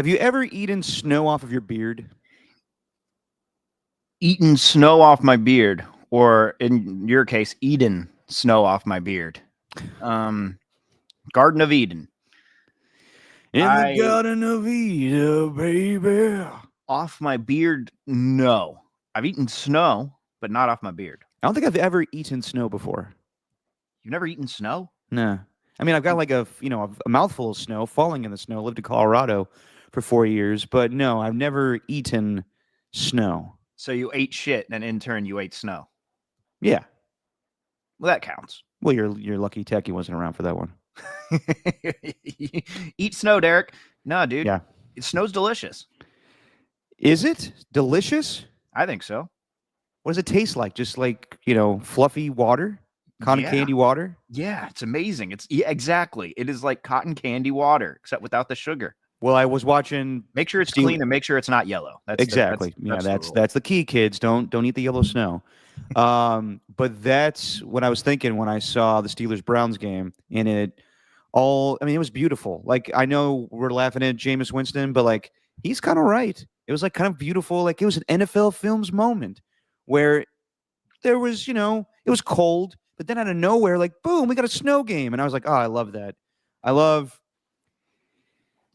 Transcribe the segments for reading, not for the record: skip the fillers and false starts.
Have you ever eaten snow off of your beard? Eaten snow off my beard, or in your case, Eden snow off my beard. Um, Garden of Eden. In the I Garden of Eden, baby. off my beard. No, I've eaten snow, but not off my beard. I don't think I've ever eaten snow before. You've never eaten snow? Nah. I mean, I've got like a mouthful of snow falling in the snow. Lived in Colorado for 4 years, but no, I've never eaten snow. So you ate shit, and in turn, you ate snow. Yeah. Well, that counts. Well, you're lucky Techie wasn't around for that one. Eat snow, Derek. No, dude. Yeah. Snow's delicious. Is it delicious? I think so. What does it taste like? Just like, fluffy water? Cotton Yeah. candy water? Yeah, it's amazing. Exactly. It is like cotton candy water, except without the sugar. Well, I was watching. Make sure it's clean and make sure it's not yellow. Exactly. That's the key, kids. Don't eat the yellow snow. But that's what I was thinking when I saw the Steelers Browns game, and it was beautiful. Like, I know we're laughing at Jameis Winston, but like, he's kind of right. It was like kind of beautiful. Like, it was an NFL Films moment where there was, it was cold, but then out of nowhere, like, boom, we got a snow game, and I was like, oh, I love that.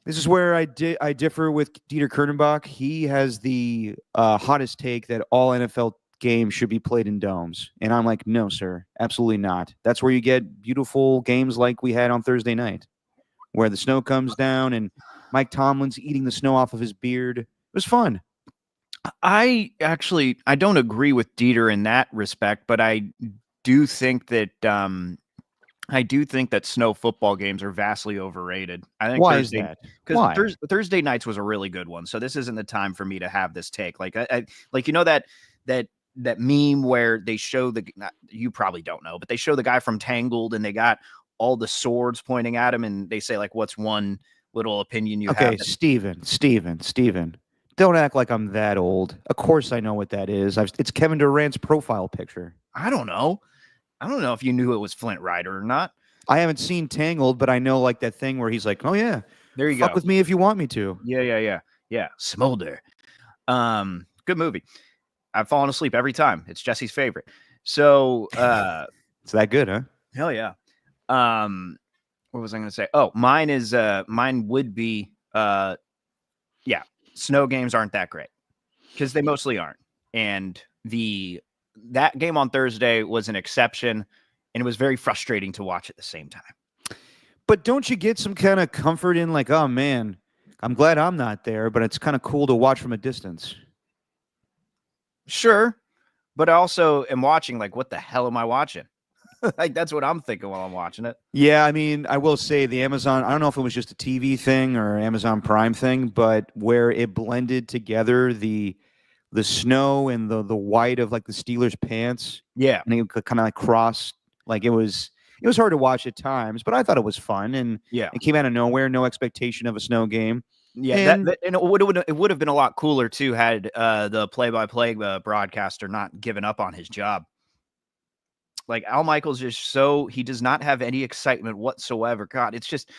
This is where I differ with Dieter Kurtenbach. He has the hottest take that all NFL games should be played in domes. And I'm like, no, sir, absolutely not. That's where you get beautiful games like we had on Thursday night, where the snow comes down and Mike Tomlin's eating the snow off of his beard. It was fun. I don't agree with Dieter in that respect, but I do think that snow football games are vastly overrated. I think Why is that? Because Thursday nights was a really good one, so this isn't the time for me to have this take. Like that meme where they show you probably don't know, but they show the guy from Tangled and they got all the swords pointing at him, and they say like, "What's one little opinion you have?" Okay, Steven. Don't act like I'm that old. Of course I know what that is. It's Kevin Durant's profile picture. I don't know if you knew it was Flint Rider or not. I haven't seen Tangled, but I know like that thing where he's like, "Oh yeah, there you go. Fuck with me if you want me to." Yeah. Smolder. Good movie. I've fallen asleep every time. It's Jesse's favorite. So it's that good, huh? Hell yeah. What was I going to say? Oh, mine would be snow games aren't that great because they mostly aren't. And that game on Thursday was an exception, and it was very frustrating to watch at the same time. But don't you get some kind of comfort in like, oh man, I'm glad I'm not there, but it's kind of cool to watch from a distance? Sure. But I also am watching like, what the hell am I watching? Like, that's what I'm thinking while I'm watching it. Yeah, I mean, I will say the Amazon, I don't know if it was just a TV thing or Amazon Prime thing, but where it blended together the snow and the white of like the Steelers pants. Yeah. And it kind of like crossed, like it was hard to watch at times, but I thought it was fun. And it came out of nowhere, no expectation of a snow game. Yeah, and it would have been a lot cooler too had the play-by-play broadcaster not given up on his job. Like, Al Michaels he does not have any excitement whatsoever. God, it's just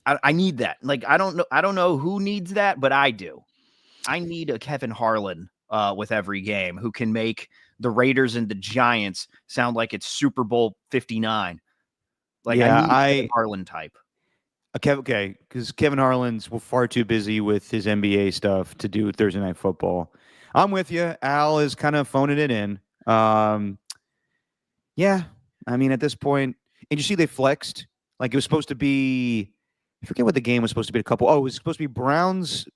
I need that. Like, I don't know who needs that, but I do. I need a Kevin Harlan with every game who can make the Raiders and the Giants sound like it's Super Bowl 59. Like, I need a Kevin Harlan type. Okay, because Kevin Harlan's far too busy with his NBA stuff to do Thursday Night Football. I'm with you. Al is kind of phoning it in. Yeah, I mean, at this point, and you see they flexed. Like, it was supposed to be, I forget what the game was supposed to be. It was supposed to be Browns,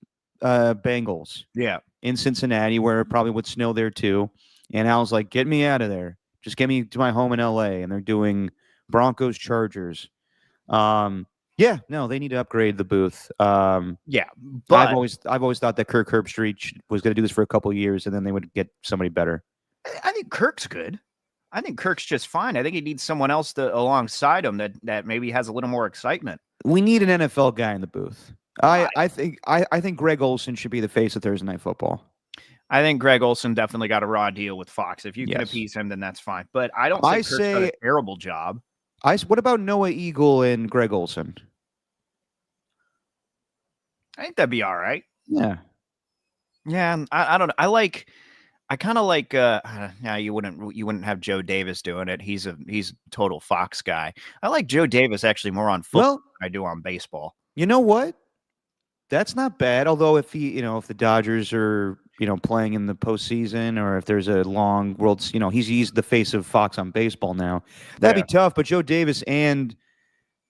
Bengals. Yeah. In Cincinnati, where it probably would snow there too. And Al's like, get me out of there. Just get me to my home in LA. And they're doing Broncos Chargers. Yeah, no, they need to upgrade the booth. Yeah, but I've always thought that Kirk Herbstreit was going to do this for a couple of years, and then they would get somebody better. I think Kirk's good. I think Kirk's just fine. I think he needs someone else alongside him that maybe has a little more excitement. We need an NFL guy in the booth. I think Greg Olsen should be the face of Thursday Night Football. I think Greg Olsen definitely got a raw deal with Fox. If you can appease him, then that's fine. But I don't think Kirk's done a terrible job. What about Noah Eagle and Greg Olsen? I think that'd be all right. Yeah. Yeah, I don't know. I kind of like now you wouldn't have Joe Davis doing it. He's a total Fox guy. I like Joe Davis actually more on football Well, than I do on baseball. you know what? That's not bad. Although if the Dodgers are, playing in the postseason, or if there's a long world, he's the face of Fox on baseball now. That'd be Yeah. tough. But Joe Davis and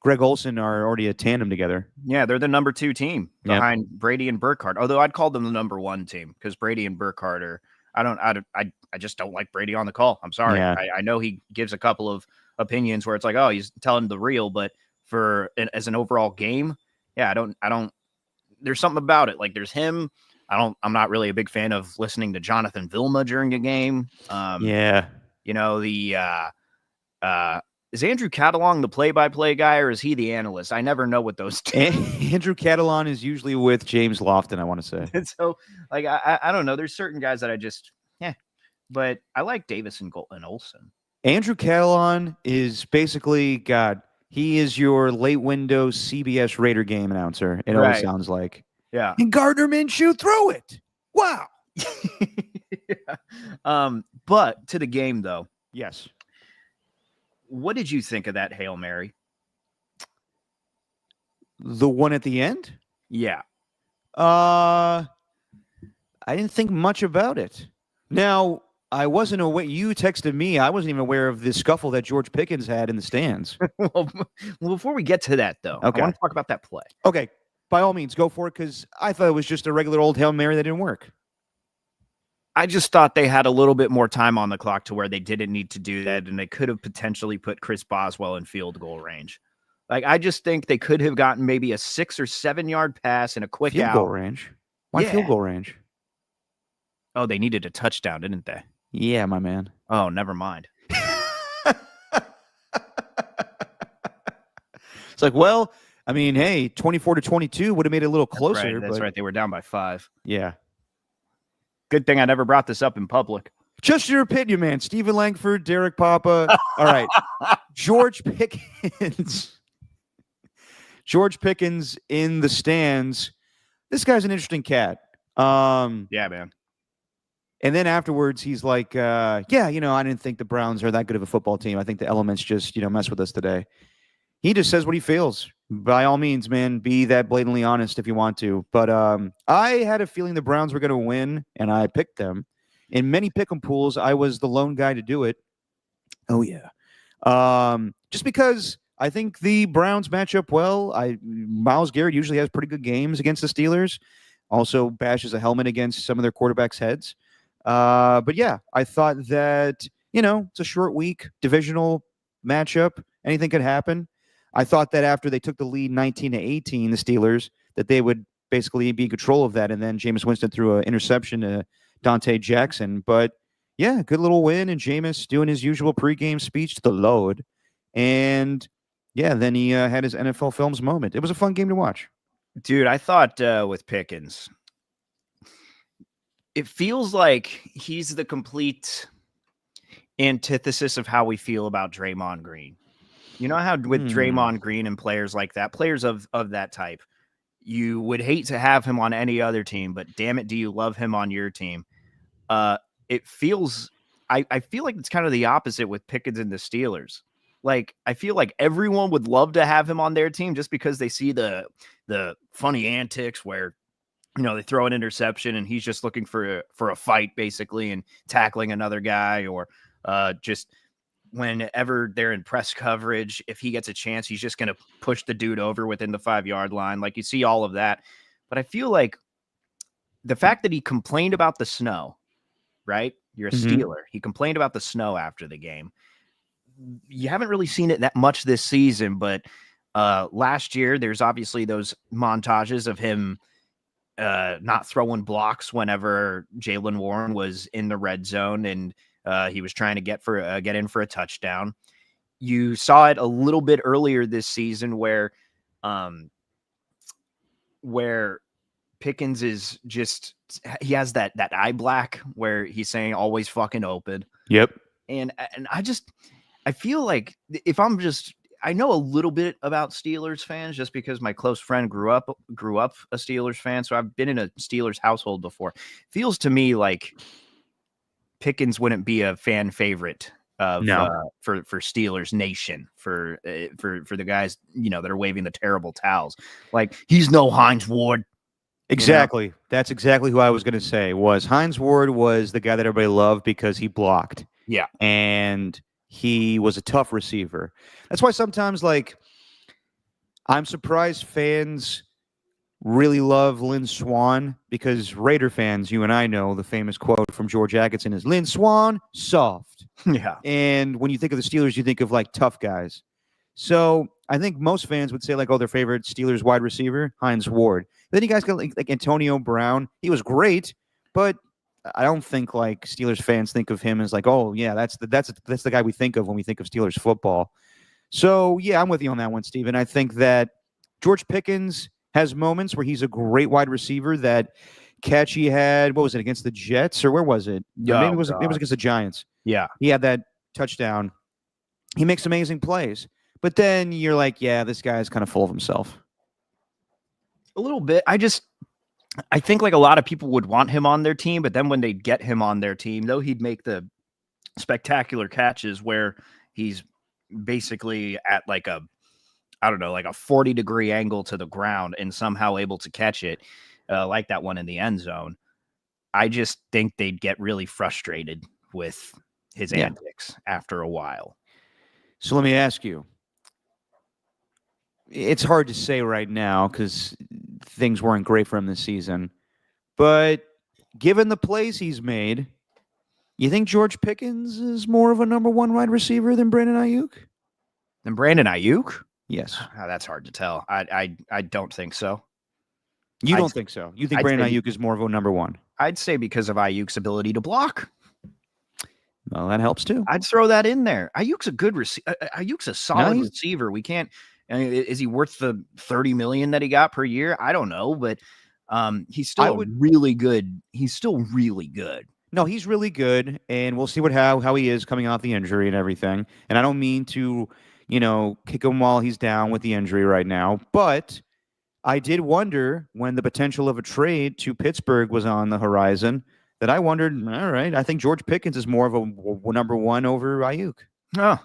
Greg Olson are already a tandem together. Yeah, they're the number 2 team Yep. behind Brady and Burkhardt. Although I'd call them the number 1 team because Brady and Burkhardt are. I just don't like Brady on the call. I'm sorry. Yeah. I know he gives a couple of opinions where it's like, oh, he's telling the real, but as an overall game, yeah, I don't. There's something about it. Like there's him. I'm not really a big fan of listening to Jonathan Vilma during a game. Yeah. Is Andrew Catalong the play-by-play guy, or is he the analyst? I never know what those two. Andrew Catalan is usually with James Lofton, I want to say. And so, like, I don't know. There's certain guys that I just, but I like Davis and Olson. Andrew Catalan is basically, God, he is your late window CBS Raider game announcer. It always sounds like. Yeah. And Gardner Minshew threw it. Wow. Yeah. But to the game, though. Yes. What did you think of that Hail Mary? The one at the end? Yeah. I didn't think much about it. Now, I wasn't aware. You texted me. I wasn't even aware of the scuffle that George Pickens had in the stands. Well, before we get to that, though, okay. I want to talk about that play. Okay. By all means, go for it, because I thought it was just a regular old Hail Mary that didn't work. I just thought they had a little bit more time on the clock to where they didn't need to do that, and they could have potentially put Chris Boswell in field goal range. Like, I just think they could have gotten maybe a 6 or 7 yard pass and a quick field out. Goal range? Why field goal range? Oh, they needed a touchdown, didn't they? Yeah, my man. Oh, never mind. It's like, well, I mean, hey, 24-22 would have made it a little closer. That's right. They were down by 5. Yeah. Good thing I never brought this up in public. Just your opinion, man. Stephen Langford, Derek Papa. All right. George Pickens. George Pickens in the stands. This guy's an interesting cat. Yeah, man. And then afterwards, he's like, I didn't think the Browns are that good of a football team. I think the elements just, mess with us today. He just says what he feels. By all means, man, be that blatantly honest if you want to. But I had a feeling the Browns were going to win, and I picked them. In many pick'em pools, I was the lone guy to do it. Oh, yeah. Just because I think the Browns match up well. Myles Garrett usually has pretty good games against the Steelers. Also bashes a helmet against some of their quarterbacks' heads. But yeah, I thought that, it's a short week, divisional matchup. Anything could happen. I thought that after they took the lead 19-18, the Steelers, that they would basically be in control of that. And then Jameis Winston threw an interception to Dante Jackson. But yeah, good little win. And Jameis doing his usual pregame speech to the load. And yeah, then he had his NFL Films moment. It was a fun game to watch. Dude, I thought with Pickens, it feels like he's the complete antithesis of how we feel about Draymond Green. You know how with Draymond Green and players like that, players of that type, you would hate to have him on any other team, but damn it, do you love him on your team? It feels, I feel like it's kind of the opposite with Pickens and the Steelers. Like, I feel like everyone would love to have him on their team just because they see the funny antics where, they throw an interception and he's just looking for a fight basically and tackling another guy, or just whenever they're in press coverage, if he gets a chance, he's just going to push the dude over within the 5-yard line. Like, you see all of that. But I feel like the fact that he complained about the snow, right? You're a Steeler. He complained about the snow after the game. You haven't really seen it that much this season, but last year, there's obviously those montages of him not throwing blocks whenever Jaylen Warren was in the red zone and he was trying to get in for a touchdown. You saw it a little bit earlier this season where Pickens is just, he has that eye black where he's saying always fucking open. Yep. And I feel like if I'm just, I know a little bit about Steelers fans just because my close friend grew up a Steelers fan, so I've been in a Steelers household before. Feels to me like Pickens wouldn't be a fan favorite of for Steelers Nation for the guys that are waving the terrible towels. Like, he's no Hines Ward. Exactly. That's exactly who I was going to say. Was Hines Ward was the guy that everybody loved because he blocked. Yeah. And he was a tough receiver. That's why sometimes, like, I'm surprised fans really love Lynn Swan, because Raider fans, you and I know the famous quote from George Atkinson is, Lynn Swan, soft. Yeah. And when you think of the Steelers, you think of, like, tough guys. So I think most fans would say, like, oh, their favorite Steelers wide receiver, Hines Ward. Then you guys got like Antonio Brown. He was great, but I don't think like Steelers fans think of him as like, oh yeah, that's the guy we think of when we think of Steelers football. So yeah, I'm with you on that one, Steven. I think that George Pickens has moments where he's a great wide receiver. That catch he had, what was it, against the Jets, or where was it? Maybe it was against the Giants. Yeah. He had that touchdown. He makes amazing plays. But then you're like, yeah, this guy is kind of full of himself. A little bit. I think like a lot of people would want him on their team, but then when they get him on their team, though, he'd make the spectacular catches where he's basically at like a 40-degree angle to the ground and somehow able to catch it, like that one in the end zone. I just think they'd get really frustrated with his antics after a while. So let me ask you. It's hard to say right now because things weren't great for him this season. But given the plays he's made, you think George Pickens is more of a number one wide receiver than Brandon Ayuk? Than Brandon Ayuk? Yes. Oh, that's hard to tell. I don't think so. You don't think so? You think Brandon Ayuk is more of a number one? I'd say because of Ayuk's ability to block. Well, that helps too. I'd throw that in there. Ayuk's a good receiver. Ayuk's a solid receiver. We can't. I mean, is he worth the $30 million that he got per year? I don't know, but he's still really good. He's still really good. No, he's really good, and we'll see how he is coming off the injury and everything. And I don't mean to, kick him while he's down with the injury right now, but I did wonder when the potential of a trade to Pittsburgh was on the horizon that I wondered, all right, I think George Pickens is more of a number one over Ayuk. Oh.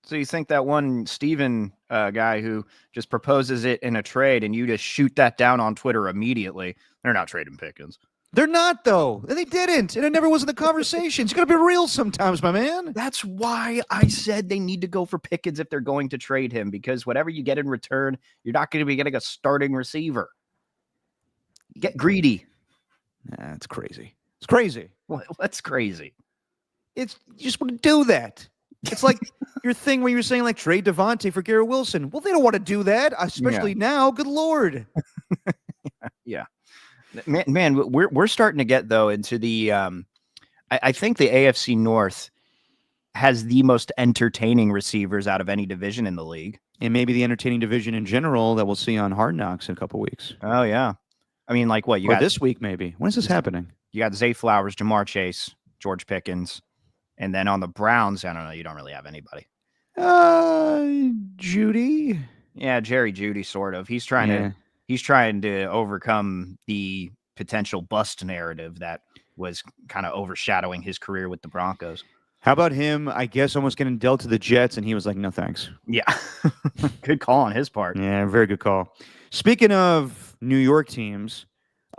So you think that one Steven guy who just proposes it in a trade and you just shoot that down on Twitter immediately, they're not trading Pickens. They're not, though. They didn't. And it never was in the conversations. You got to be real sometimes, my man. That's why I said they need to go for Pickens if they're going to trade him, because whatever you get in return, you're not going to be getting a starting receiver. Get greedy. That's crazy. It's crazy. Well, that's crazy. You just want to do that. It's like your thing where you were saying, like, trade Devontae for Garrett Wilson. Well, they don't want to do that, especially now. Good Lord. Yeah. Man, we're starting to get, though, into the I think the AFC North has the most entertaining receivers out of any division in the league. And maybe the entertaining division in general that we'll see on Hard Knocks in a couple weeks. Oh, yeah. I mean, like what? You got this week, maybe. When is this happening? You got Zay Flowers, Jamar Chase, George Pickens. And then on the Browns, I don't know. You don't really have anybody. Judy. Yeah, Jerry Judy, sort of. He's trying to overcome the potential bust narrative that was kind of overshadowing his career with the Broncos. How about him, I guess, almost getting dealt to the Jets, and he was like, no, thanks. Yeah. Good call on his part. Yeah, very good call. Speaking of New York teams,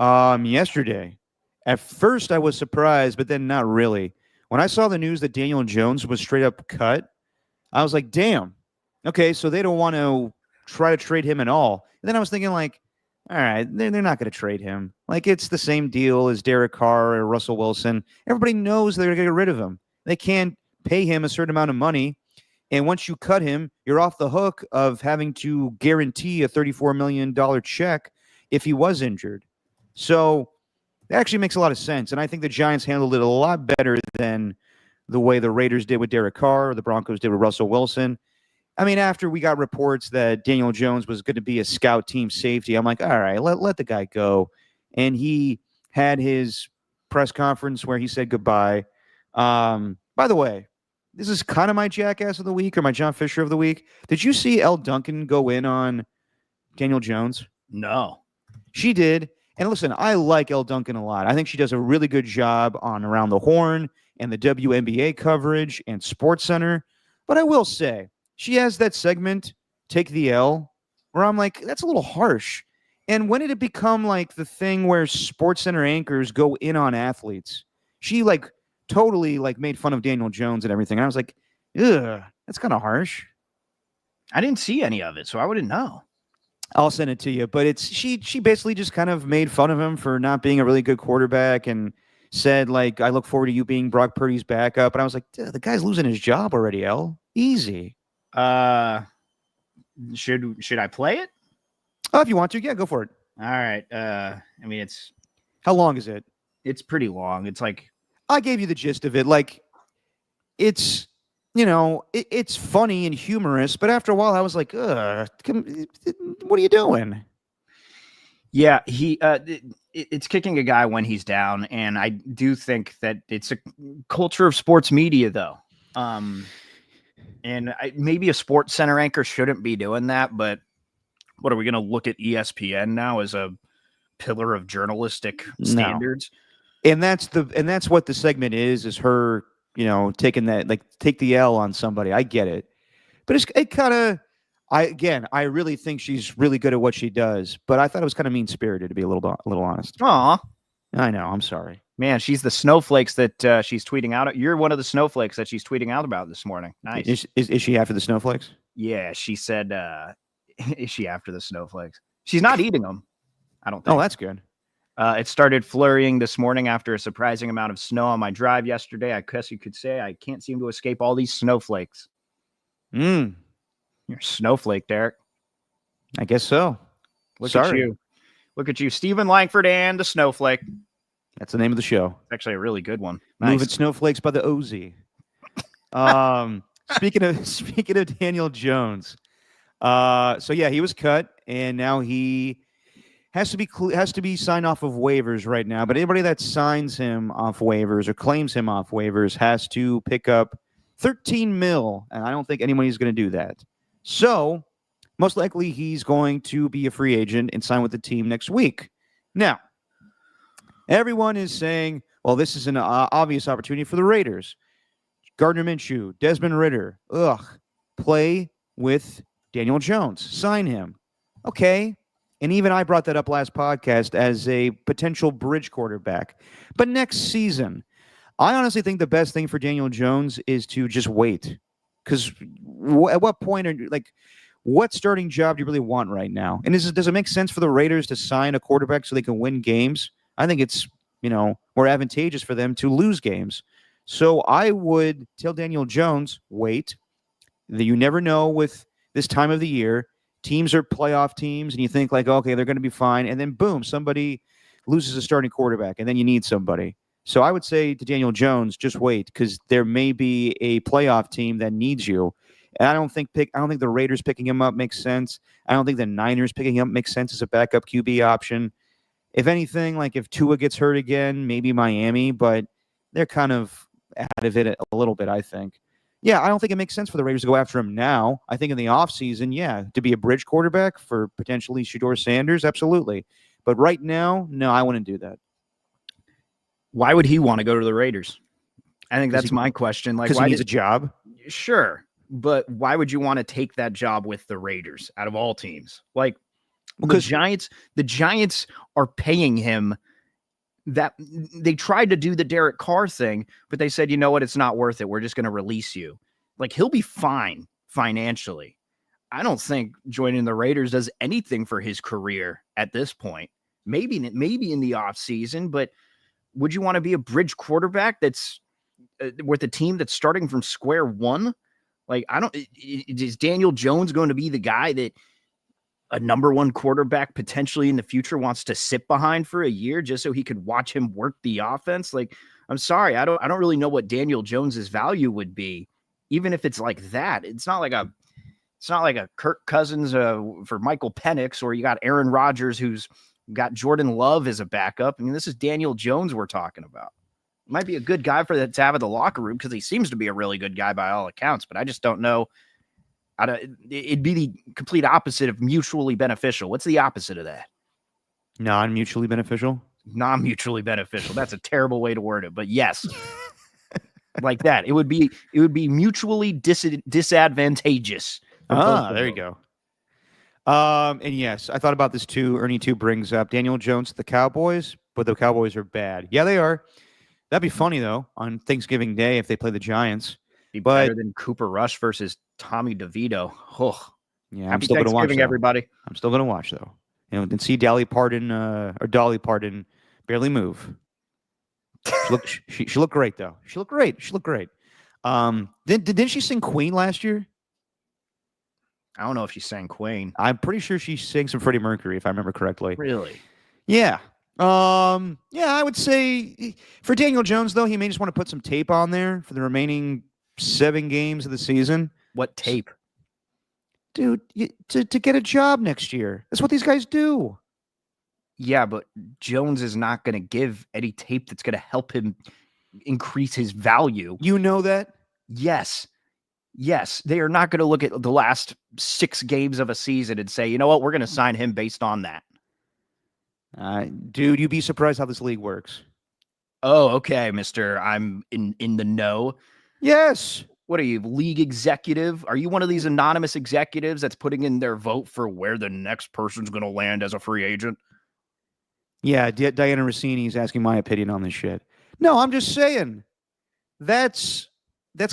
yesterday, at first I was surprised, but then not really. When I saw the news that Daniel Jones was straight up cut, I was like, damn. Okay, so they don't want to try to trade him at all. And then I was thinking, like, all right, they're not going to trade him. Like, it's the same deal as Derek Carr or Russell Wilson. Everybody knows they're going to get rid of him. They can't pay him a certain amount of money. And once you cut him, you're off the hook of having to guarantee a $34 million check if he was injured. So it actually makes a lot of sense. And I think the Giants handled it a lot better than the way the Raiders did with Derek Carr or the Broncos did with Russell Wilson. I mean, after we got reports that Daniel Jones was going to be a scout team safety, I'm like, all right, let the guy go. And he had his press conference where he said goodbye. By the way, this is kind of my jackass of the week or my John Fisher of the week. Did you see Elle Duncan go in on Daniel Jones? No. She did. And listen, I like Elle Duncan a lot. I think she does a really good job on Around the Horn and the WNBA coverage and Sports Center. But I will say, she has that segment, Take the L, where I'm like, that's a little harsh. And when did it become like the thing where Sports Center anchors go in on athletes? She like totally like made fun of Daniel Jones and everything. And I was like, ugh, that's kind of harsh. I didn't see any of it, so I wouldn't know. I'll send it to you. But it's she basically just kind of made fun of him for not being a really good quarterback and said, like, I look forward to you being Brock Purdy's backup. And I was like, the guy's losing his job already, Elle. Easy. Should I play it? Oh, if you want to, yeah, go for it. All right. I mean, how long is it? It's pretty long. It's like, I gave you the gist of it. Like, it's, you know, it's funny and humorous, but after a while I was like, what are you doing? Yeah, it's kicking a guy when he's down, and I do think that it's a culture of sports media, though. And maybe a Sports Center anchor shouldn't be doing that, but what are we going to look at ESPN now as a pillar of journalistic standards? No. And that's what the segment is her, you know, taking that, like, take the L on somebody. I get it. But it kind of, I really think she's really good at what she does, but I thought it was kind of mean-spirited, to be a little honest. Aw. I know. I'm sorry. Man, she's the snowflakes that she's tweeting out. You're one of the snowflakes that she's tweeting out about this morning. Nice. Is she after the snowflakes? Yeah, she said, is she after the snowflakes? She's not eating them, I don't think. Oh, that's good. It started flurrying this morning after a surprising amount of snow on my drive yesterday. I guess you could say I can't seem to escape all these snowflakes. You're a snowflake, Derek. I guess so. Look at you. Look at you, Stephen Langford and the Snowflake. That's the name of the show. It's actually a really good one. Nice. Moving Snowflakes by the OZ. Speaking of Daniel Jones. So yeah, he was cut, and now he has to be signed off of waivers right now. But anybody that signs him off waivers or claims him off waivers has to pick up $13 million, and I don't think anybody's going to do that. So most likely he's going to be a free agent and sign with the team next week. Now, everyone is saying, well, this is an obvious opportunity for the Raiders. Gardner Minshew, Desmond Ridder, play with Daniel Jones. Sign him. Okay. And even I brought that up last podcast as a potential bridge quarterback. But next season, I honestly think the best thing for Daniel Jones is to just wait. Because at what point what starting job do you really want right now? And does it make sense for the Raiders to sign a quarterback so they can win games? I think it's, more advantageous for them to lose games. So I would tell Daniel Jones, wait. You never know with this time of the year. Teams are playoff teams, and you think like, okay, they're going to be fine. And then, boom, somebody loses a starting quarterback, and then you need somebody. So I would say to Daniel Jones, just wait, because there may be a playoff team that needs you. And I don't think the Raiders picking him up makes sense. I don't think the Niners picking him up makes sense as a backup QB option. If anything, like if Tua gets hurt again, maybe Miami, but they're kind of out of it a little bit, I think. Yeah, I don't think it makes sense for the Raiders to go after him now. I think in the offseason, yeah, to be a bridge quarterback for potentially Shedeur Sanders, absolutely. But right now, no, I wouldn't do that. Why would he want to go to the Raiders? I think that's my question. Like, because he needs a job? Sure. But why would you want to take that job with the Raiders out of all teams? Like, because the Giants are paying him that they tried to do the Derek Carr thing, but they said, you know what? It's not worth it. We're just going to release you. Like, he'll be fine financially. I don't think joining the Raiders does anything for his career at this point. Maybe in the off season, but would you want to be a bridge quarterback that's with a team that's starting from square one? Like, is Daniel Jones going to be the guy that a number one quarterback potentially in the future wants to sit behind for a year just so he could watch him work the offense? Like, I'm sorry, I don't really know what Daniel Jones's value would be, even if it's like that. It's not like a Kirk Cousins for Michael Penix, or you got Aaron Rodgers who's got Jordan Love as a backup. I mean, this is Daniel Jones we're talking about. might be a good guy for that to have in the locker room because he seems to be a really good guy by all accounts, but I just don't know how to. It'd be the complete opposite of mutually beneficial. What's the opposite of that? Non-mutually beneficial. Non-mutually beneficial. That's a terrible way to word it, but yes. Like that. It would be mutually disadvantageous. There you go. And yes, I thought about this too. Ernie too brings up Daniel Jones, the Cowboys, but the Cowboys are bad. Yeah, they are. That'd be funny though on Thanksgiving Day if they play the Giants. Be better than Cooper Rush versus Tommy DeVito. Oh, yeah, happy Thanksgiving, everybody. I'm still gonna watch though. And see Dolly Parton barely move. She looked great though. She looked great. Didn't she sing Queen last year? I don't know if she sang Queen. I'm pretty sure she sang some Freddie Mercury, if I remember correctly. Really? Yeah. Yeah, I would say for Daniel Jones though, he may just want to put some tape on there for the remaining 7 games of the season. What tape? Dude, to get a job next year. That's what these guys do. Yeah, but Jones is not going to give any tape that's going to help him increase his value. You know that? Yes. They are not going to look at the last 6 games of a season and say, you know what, we're going to sign him based on that. Dude, you'd be surprised how this league works. Oh, okay, mister. I'm in the know. Yes. What are you, league executive? Are you one of these anonymous executives that's putting in their vote for where the next person's going to land as a free agent? Yeah, Diana Rossini is asking my opinion on this shit. No, I'm just saying that's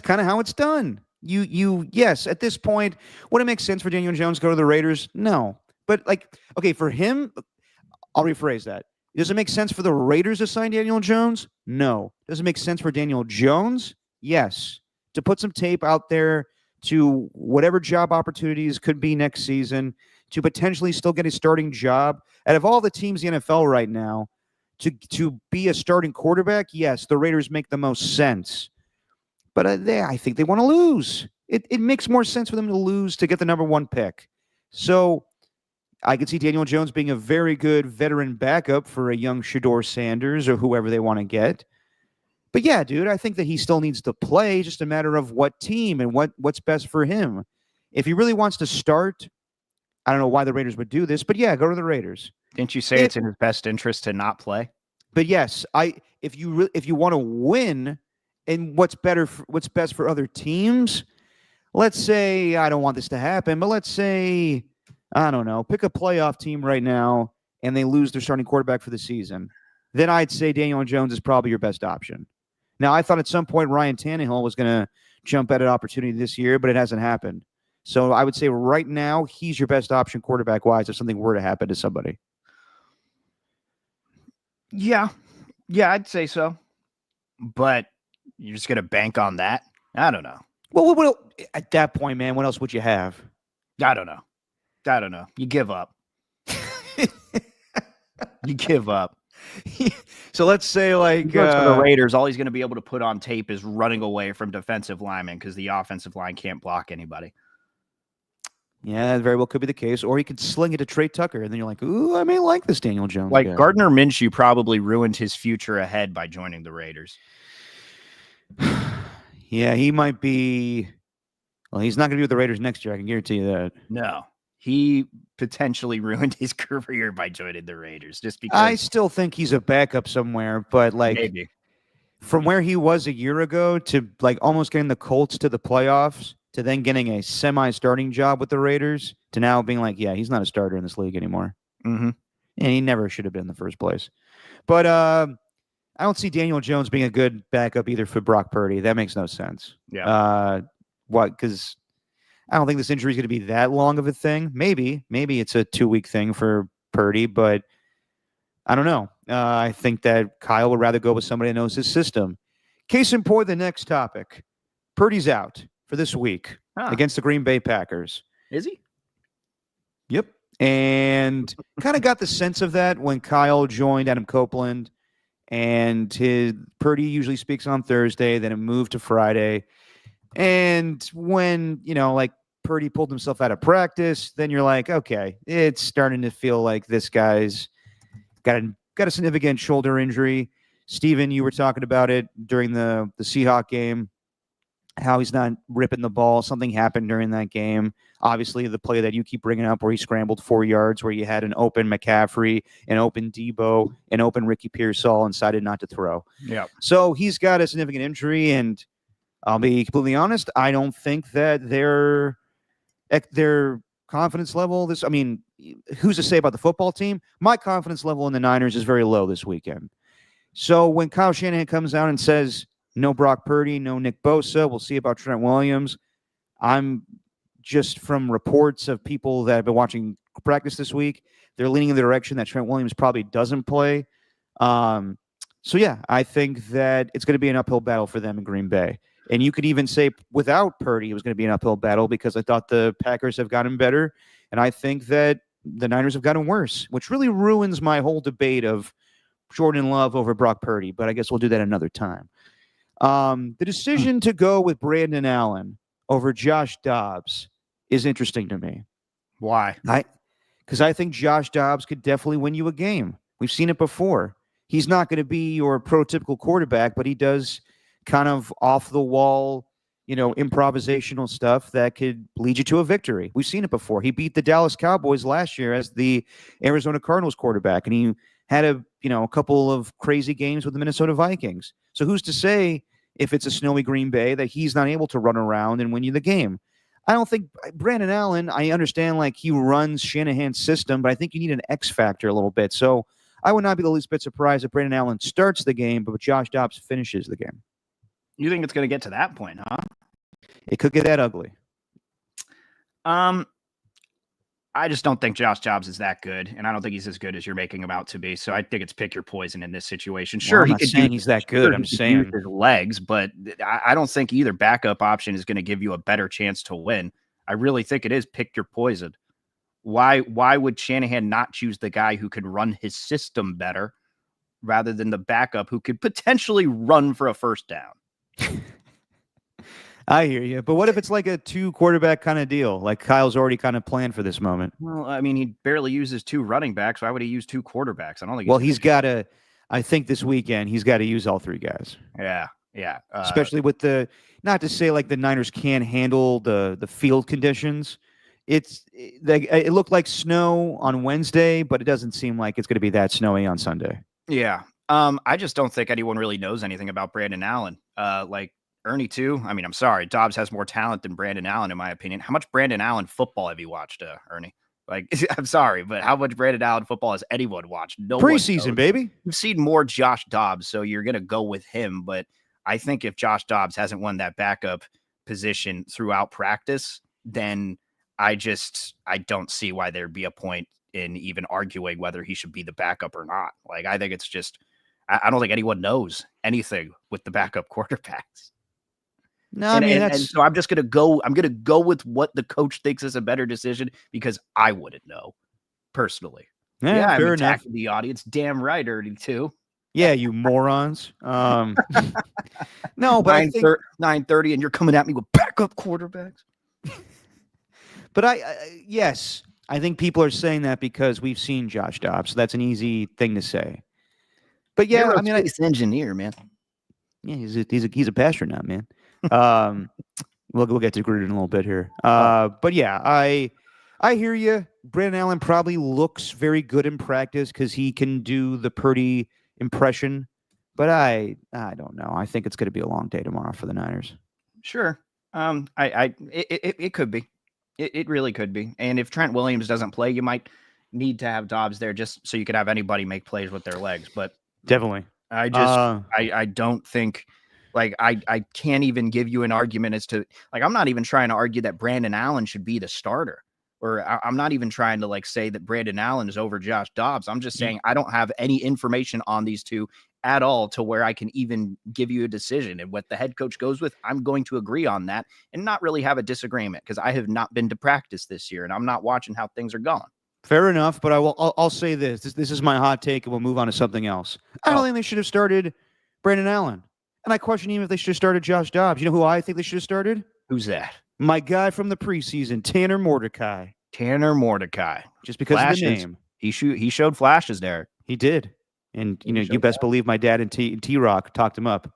kind of how it's done. Yes, at this point, would it make sense for Daniel Jones to go to the Raiders? No. But okay, for him, I'll rephrase that. Does it make sense for the Raiders to sign Daniel Jones? No. Does it make sense for Daniel Jones? Yes. To put some tape out there to whatever job opportunities could be next season, to potentially still get a starting job. Out of all the teams in the NFL right now, to be a starting quarterback, yes, the Raiders make the most sense. But I think they want to lose. It makes more sense for them to lose to get the number 1 pick. So I could see Daniel Jones being a very good veteran backup for a young Shedeur Sanders or whoever they want to get. But yeah, dude, I think that he still needs to play, just a matter of what team and what's best for him. If he really wants to start, I don't know why the Raiders would do this, but yeah, go to the Raiders. Didn't you say it's in his best interest to not play? But yes, if you want to win and what's best for other teams, let's say, I don't want this to happen, but let's say, I don't know, pick a playoff team right now and they lose their starting quarterback for the season. Then I'd say Daniel Jones is probably your best option. Now, I thought at some point Ryan Tannehill was going to jump at an opportunity this year, but it hasn't happened. So I would say right now he's your best option quarterback-wise if something were to happen to somebody. Yeah, I'd say so. But you're just going to bank on that? I don't know. Well, at that point, man, what else would you have? I don't know. You give up. You give up. So let's say for the Raiders, all he's going to be able to put on tape is running away from defensive linemen because the offensive line can't block anybody. Yeah, that very well could be the case. Or he could sling it to Trey Tucker, and then you're like, ooh, I may like this Daniel Jones guy. Gardner Minshew probably ruined his future ahead by joining the Raiders. Yeah, he might be. Well, he's not going to be with the Raiders next year. I can guarantee you that. No. He potentially ruined his career by joining the Raiders just because. I still think he's a backup somewhere, but maybe from where he was a year ago to almost getting the Colts to the playoffs to then getting a semi-starting job with the Raiders to now being yeah, he's not a starter in this league anymore. Mm-hmm. And he never should have been in the first place. But I don't see Daniel Jones being a good backup either for Brock Purdy. That makes no sense. Yeah. Because I don't think this injury is going to be that long of a thing. Maybe it's a 2-week thing for Purdy, but I don't know. I think that Kyle would rather go with somebody that knows his system. Case in point, the next topic. Purdy's out for this week against the Green Bay Packers. Is he? Yep. And kind of got the sense of that when Kyle joined Adam Copeland, and Purdy usually speaks on Thursday, then it moved to Friday. And when, Purdy pulled himself out of practice, then you're like, okay, it's starting to feel like this guy's got a significant shoulder injury. Steven, you were talking about it during the Seahawk game, how he's not ripping the ball. Something happened during that game. Obviously, the play that you keep bringing up where he scrambled 4 yards, where you had an open McCaffrey, an open Debo, an open Ricky Pearsall, and decided not to throw. Yeah. So he's got a significant injury, and I'll be completely honest, I don't think that their confidence level, who's to say about the football team? My confidence level in the Niners is very low this weekend. So when Kyle Shanahan comes out and says, no Brock Purdy, no Nick Bosa, we'll see about Trent Williams, I'm just from reports of people that have been watching practice this week, they're leaning in the direction that Trent Williams probably doesn't play. So yeah, I think that it's going to be an uphill battle for them in Green Bay. And you could even say without Purdy, it was going to be an uphill battle because I thought the Packers have gotten better. And I think that the Niners have gotten worse, which really ruins my whole debate of Jordan Love over Brock Purdy. But I guess we'll do that another time. The decision to go with Brandon Allen over Josh Dobbs is interesting to me. Why? Because I think Josh Dobbs could definitely win you a game. We've seen it before. He's not going to be your prototypical quarterback, but he does kind of off-the-wall, improvisational stuff that could lead you to a victory. We've seen it before. He beat the Dallas Cowboys last year as the Arizona Cardinals quarterback, and he had a couple of crazy games with the Minnesota Vikings. So who's to say if it's a snowy Green Bay that he's not able to run around and win you the game? I don't think Brandon Allen, I understand he runs Shanahan's system, but I think you need an X factor a little bit. So I would not be the least bit surprised if Brandon Allen starts the game, but Josh Dobbs finishes the game. You think it's going to get to that point, huh? It could get that ugly. I just don't think Josh Dobbs is that good, and I don't think he's as good as you're making him out to be. So I think it's pick your poison in this situation. Sure, I'm not saying he's that good. I'm saying his legs, but I don't think either backup option is going to give you a better chance to win. I really think it is pick your poison. Why would Shanahan not choose the guy who could run his system better rather than the backup who could potentially run for a first down? I hear you. But what if it's like a 2 quarterback kind of deal? Like Kyle's already kind of planned for this moment. Well, I mean, he barely uses 2 running backs. Why would he use 2 quarterbacks? I don't think. Well, he's got to. I think this weekend he's got to use all 3 guys. Yeah. Especially with not to say the Niners can't handle the field conditions. It looked like snow on Wednesday, but it doesn't seem like it's going to be that snowy on Sunday. Yeah. I just don't think anyone really knows anything about Brandon Allen. Ernie too. I mean, I'm sorry. Dobbs has more talent than Brandon Allen, in my opinion. How much Brandon Allen football have you watched, Ernie? I'm sorry, but how much Brandon Allen football has anyone watched? No preseason, baby. You've seen more Josh Dobbs, so you're going to go with him. But I think if Josh Dobbs hasn't won that backup position throughout practice, then I don't see why there'd be a point in even arguing whether he should be the backup or not. I think it's just, I don't think anyone knows anything with the backup quarterbacks. No, and so I'm just going to go. I'm going to go with what the coach thinks is a better decision because I wouldn't know personally. Yeah, fair enough. The audience, damn right, Ernie too. Yeah, you morons. No, but I think 9:30, and you're coming at me with backup quarterbacks. But yes, I think people are saying that because we've seen Josh Dobbs. So that's an easy thing to say. But yeah, I mean, engineer, man. Yeah, he's a astronaut, man. We'll get to Gruden in a little bit here. But yeah, I hear you. Brandon Allen probably looks very good in practice because he can do the Purdy impression. But I don't know. I think it's going to be a long day tomorrow for the Niners. Sure. It could be. It really could be. And if Trent Williams doesn't play, you might need to have Dobbs there just so you could have anybody make plays with their legs. But definitely, I don't think. I can't even give you an argument as to I'm not even trying to argue that Brandon Allen should be the starter, or I'm not even trying to say that Brandon Allen is over Josh Dobbs. I'm just saying I don't have any information on these two at all to where I can even give you a decision. And what the head coach goes with, I'm going to agree on that and not really have a disagreement because I have not been to practice this year and I'm not watching how things are going. Fair enough, but I'll say this. This is my hot take, and we'll move on to something else. I don't think they should have started Brandon Allen. And I question even if they should have started Josh Dobbs. You know who I think they should have started? Who's that? My guy from the preseason, Tanner Mordecai. Tanner Mordecai. Just because of the name. He showed flashes there. He did. And Can you show you best believe my dad and T-Rock talked him up.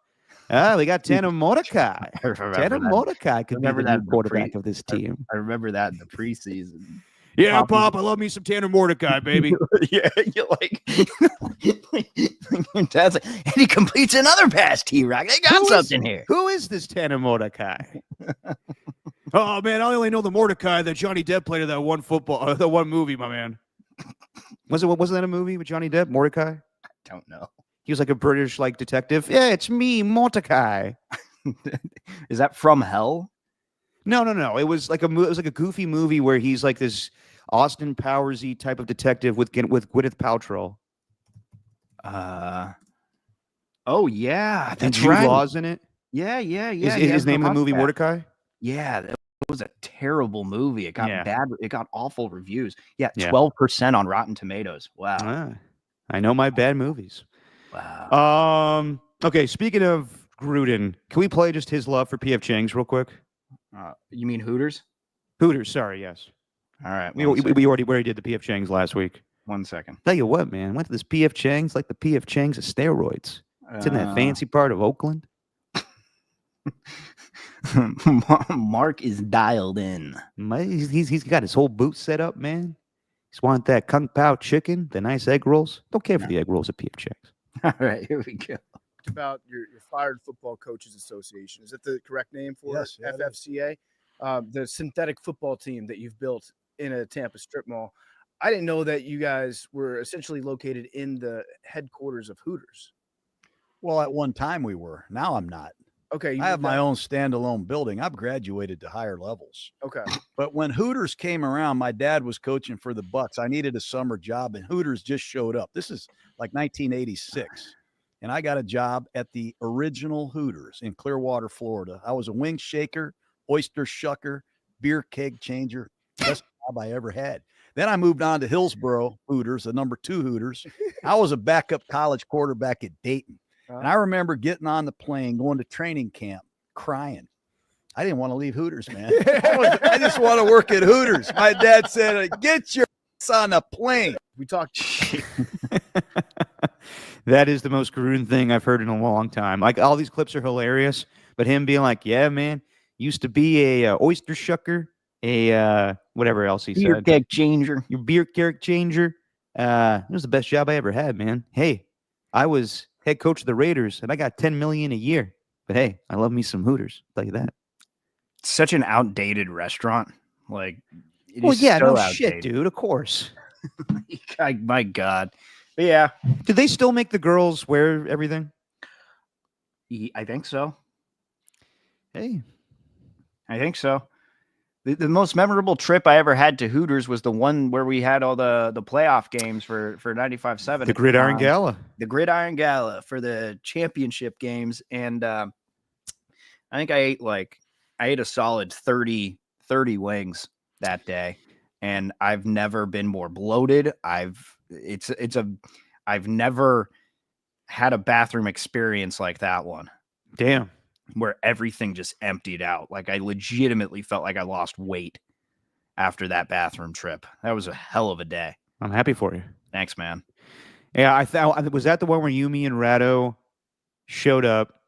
We got Tanner Mordecai. I remember Tanner that. Mordecai could be Remember the that new in the quarterback of this team. I remember that in the preseason. Yeah, Pop, I love me some Tanner Mordecai, baby. Yeah, you're like, your dad's like, and he completes another pass, T-Rock. They got something here. Who is this Tanner Mordecai? Oh man, I only know the Mordecai that Johnny Depp played in that one the one movie, my man. Wasn't that a movie with Johnny Depp, Mordecai? I don't know. He was like a British detective. Yeah, it's me, Mordecai. Is that From Hell? No. It was like a goofy movie where he's like this Austin Powers-y type of detective with Gwyneth Paltrow. Oh yeah, And Jude Law's in it. Yeah. Is his name in the movie Mordecai? Yeah, that was a terrible movie. It got bad. It got awful reviews. Yeah, 12% on Rotten Tomatoes. Wow. I know my bad movies. Wow. Okay, speaking of Gruden, can we play just his love for P.F. Chang's real quick? You mean Hooters? Hooters, sorry, yes. All right. We already did the P.F. Chang's last week. 1 second. Tell you what, man, went to this P.F. Chang's like the P.F. Chang's of steroids. It's in that fancy part of Oakland. Mark is dialed in. He's got his whole booth set up, man. He's want that Kung Pao chicken, the nice egg rolls. Don't care for the egg rolls at P.F. Chang's. All right, here we go. About your Fired Football Coaches Association. Is that the correct name for it? Yes, FFCA? The synthetic football team that you've built in a Tampa strip mall. I didn't know that you guys were essentially located in the headquarters of Hooters. Well, at one time we were. Now I'm not. Okay. I have my own standalone building. I've graduated to higher levels. Okay. But when Hooters came around, my dad was coaching for the Bucks. I needed a summer job, and Hooters just showed up. This is like 1986. And I got a job at the original Hooters in Clearwater, Florida. I was a wing shaker, oyster shucker, beer keg changer. Best job I ever had. Then I moved on to Hillsboro Hooters, the number 2 Hooters. I was a backup college quarterback at Dayton. And I remember getting on the plane, going to training camp, crying. I didn't want to leave Hooters, man. I just want to work at Hooters. My dad said, get your ass on a plane. We talked. That is the most Gruden thing I've heard in a long time. Like, all these clips are hilarious, but him being like, yeah, man, used to be a oyster shucker, whatever else he Beer said. keg changer. Your beer keg changer. It was the best job I ever had, man. Hey, I was head coach of the Raiders, and I got $10 million a year. But hey, I love me some Hooters. I'll tell you that. Such an outdated restaurant. Like, Well, yeah, no outdated. shit, dude. Of course. My God. But yeah. Do they still make the girls wear everything? I think so. Hey, I think so. The most memorable trip I ever had to Hooters was the one where we had all the playoff games for 95-7. the Gridiron Gala. The Gridiron Gala for the championship games. And I think I ate a solid 30 wings that day. And I've never been more bloated. I've never had a bathroom experience like that one. Damn. Where everything just emptied out. Like, I legitimately felt like I lost weight after that bathroom trip. That was a hell of a day. I'm happy for you. Thanks, man. Yeah, I thought, was that the one where you, me, and Rado showed up?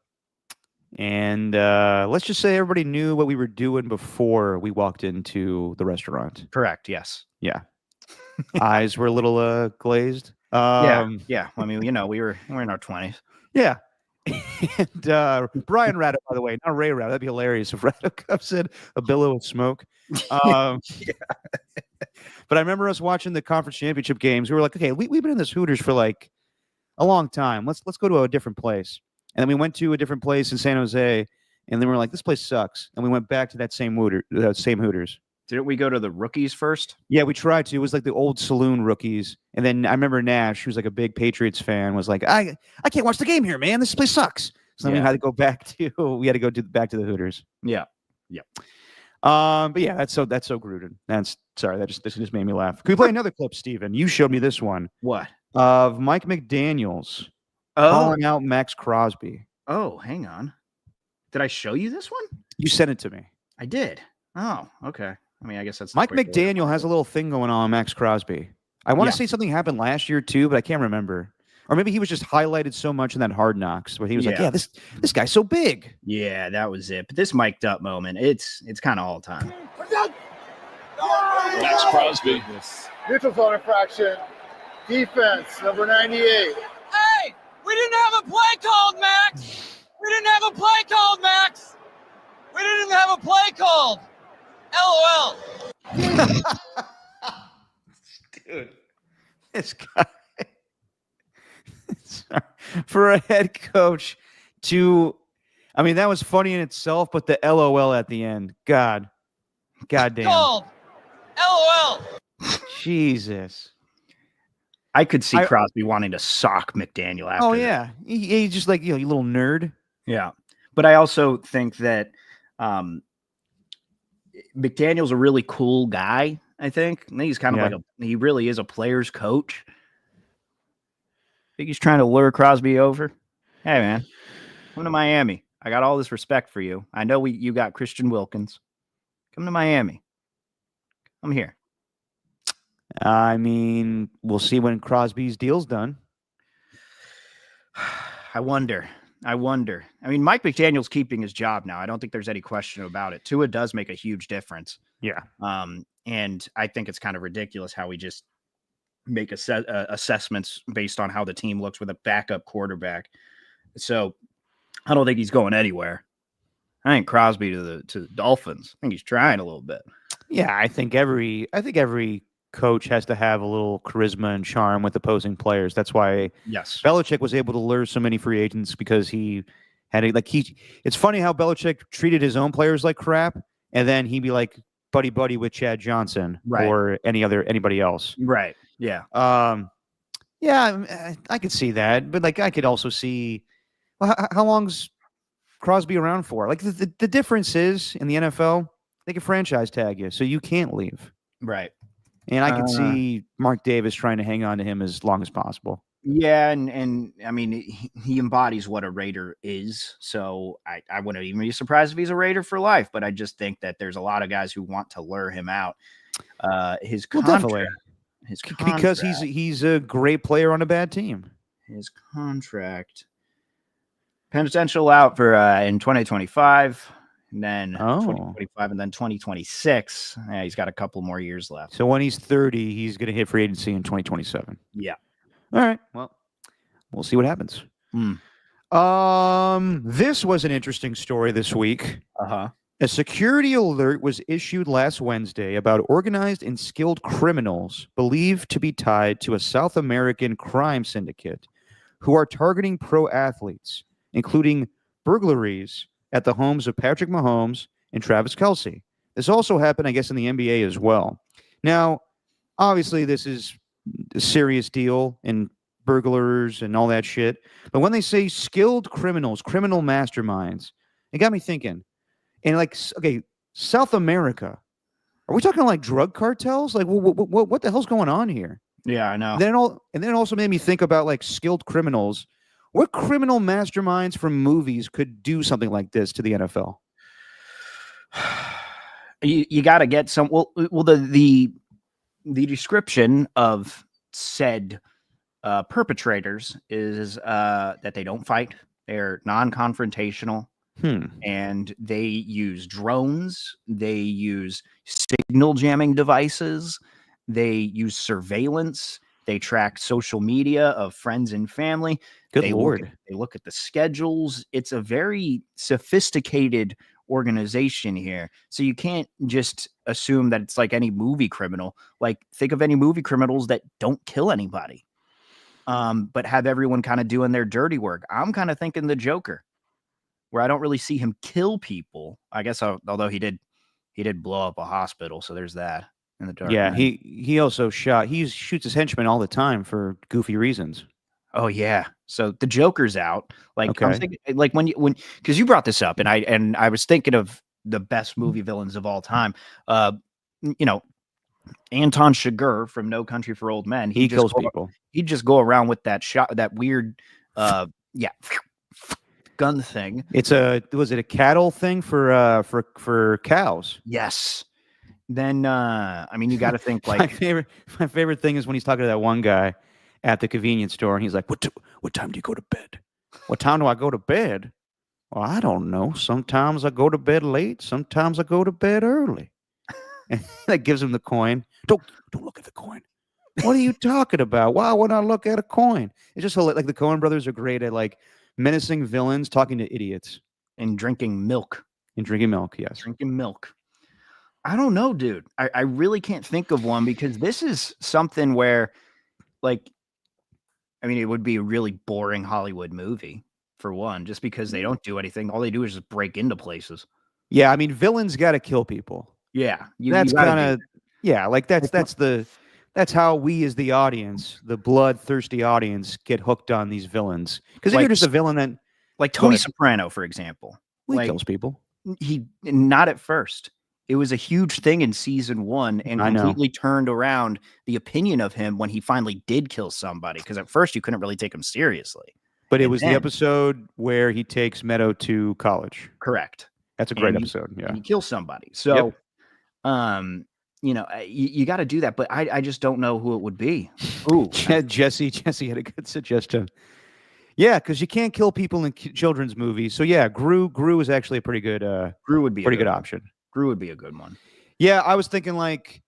And let's just say everybody knew what we were doing before we walked into the restaurant. Correct. Yes. Yeah. Eyes were a little glazed. Yeah. I mean, we're in our 20s. Yeah. And Brian Rado, by the way, not Ray Rado. That'd be hilarious if Rado comes in a billow of smoke. Yeah. But I remember us watching the conference championship games. We were like, okay, we've been in this Hooters for like a long time. Let's go to a different place. And then we went to a different place in San Jose, and then we were like, this place sucks. And we went back to that same Hooters. Didn't we go to the Rookies first? Yeah, we tried to. It was like the old saloon Rookies. And then I remember Nash, who's like a big Patriots fan, was like, I can't watch the game here, man. This place sucks. So then we had to go back to back to the Hooters. Yeah. But yeah, that's so Gruden. This just made me laugh. Can we play another clip, Steven? You showed me this one. What? Of Mike McDaniels calling out Max Crosby. Oh, hang on. Did I show you this one? You sent it to me. I did. Oh, okay. I mean, I guess that's Mike McDaniel has a little thing going on Max Crosby. I want to say something happened last year too, but I can't remember. or maybe he was just highlighted so much in that Hard Knocks where he was like, Yeah. yeah, this guy's so big. Yeah, that was it. But this mic'd up moment, it's kind of all time. Max Crosby. Neutral zone infraction. Defense, number 98. Hey, we didn't have a play called, Max. We didn't have a play called, Max. We didn't have a play called. LOL. Dude, this guy. For a head coach I mean, that was funny in itself, but the LOL at the end, God damn. Called. LOL. Jesus. I could see Crosby wanting to sock McDaniel after. Oh that. yeah, he's just like, you little nerd. Yeah, but I also think that McDaniel's a really cool guy. I think he's kind of he really is a player's coach. I think he's trying to lure Crosby over. Hey man, come to Miami. I got all this respect for you. I know you got Christian Wilkins. Come to Miami. I'm here. I mean, we'll see when Crosby's deal's done. I wonder. I mean, Mike McDaniel's keeping his job now. I don't think there's any question about it. Tua does make a huge difference. Yeah. And I think it's kind of ridiculous how we just make assessments based on how the team looks with a backup quarterback. So I don't think he's going anywhere. I think Crosby to the Dolphins. I think he's trying a little bit. Yeah, I think every coach has to have a little charisma and charm with opposing players. That's why Belichick was able to lure so many free agents, because he had it's funny how Belichick treated his own players like crap, and then he'd be like buddy with Chad Johnson or anybody else. Right. Yeah. Yeah, I could see that, but like I could also see how long's Crosby around for? Like the difference is in the NFL, they can franchise tag you, so you can't leave. Right. And I could see Mark Davis trying to hang on to him as long as possible. Yeah, and I mean, he embodies what a Raider is. So I wouldn't even be surprised if he's a Raider for life. But I just think that there's a lot of guys who want to lure him out. His contract, because he's a great player on a bad team. His contract potential out for in 2025. And then 2025 and then 2026. Yeah, he's got a couple more years left. So when he's 30, he's going to hit free agency in 2027. Yeah. All right. Well, we'll see what happens. This was an interesting story this week. Uh-huh. A security alert was issued last Wednesday about organized and skilled criminals believed to be tied to a South American crime syndicate who are targeting pro athletes, including burglaries at the homes of Patrick Mahomes and Travis Kelce. This also happened, I guess, in the NBA as well. Now, obviously, this is a serious deal and burglars and all that shit. But when they say skilled criminals, criminal masterminds, it got me thinking. And like, okay, South America, are we talking like drug cartels? Like, what the hell's going on here? Yeah, I know. And then it also made me think about like skilled criminals. What criminal masterminds from movies could do something like this to the NFL? You got to get some. Well, the description of said perpetrators is that they don't fight. They're non-confrontational, and they use drones. They use signal jamming devices. They use surveillance. They track social media of friends and family. Good Lord. They look at the schedules. It's a very sophisticated organization here. So you can't just assume that it's like any movie criminal. Like, think of any movie criminals that don't kill anybody, but have everyone kind of doing their dirty work. I'm kind of thinking the Joker, where I don't really see him kill people. I guess, although he did blow up a hospital. So there's that. In the dark. Yeah, he also shoots his henchmen all the time for goofy reasons. Oh yeah. So the Joker's out. Like, okay. I was thinking, like when because you brought this up, and I was thinking of the best movie villains of all time. Anton Chigurh from No Country for Old Men. He kills people. He'd just go around with that weird gun thing. Was it a cattle thing for cows? Yes. Then I mean, you got to think like my favorite thing is when he's talking to that one guy, at the convenience store, and he's like, what time do you go to bed? What time do I go to bed? Well, I don't know. Sometimes I go to bed late. Sometimes I go to bed early. And that gives him the coin. Don't look at the coin. What are you talking about? Why would I look at a coin? It's just like the Coen brothers are great at like menacing villains talking to idiots and drinking milk. And drinking milk, yes. Drinking milk. I don't know, dude. I really can't think of one because this is something where, like, I mean, it would be a really boring Hollywood movie for one, just because they don't do anything. All they do is just break into places. Yeah, I mean, villains got to kill people. Yeah, that's kind of like that's how we as the audience, the bloodthirsty audience, get hooked on these villains. Because if you're just a villain, then like Tony Soprano, for example, he kills people. He not at first. It was a huge thing in season 1 and completely turned around the opinion of him when he finally did kill somebody. Because at first you couldn't really take him seriously. But it was the episode where he takes Meadow to college. Correct. That's a great episode. Yeah, and he kills somebody. So, you know, you got to do that. But I just don't know who it would be. Ooh, Jesse had a good suggestion. Yeah, because you can't kill people in children's movies. So yeah, Gru is actually a pretty good. Gru would be pretty good option. Gru would be a good one. Yeah, I was thinking like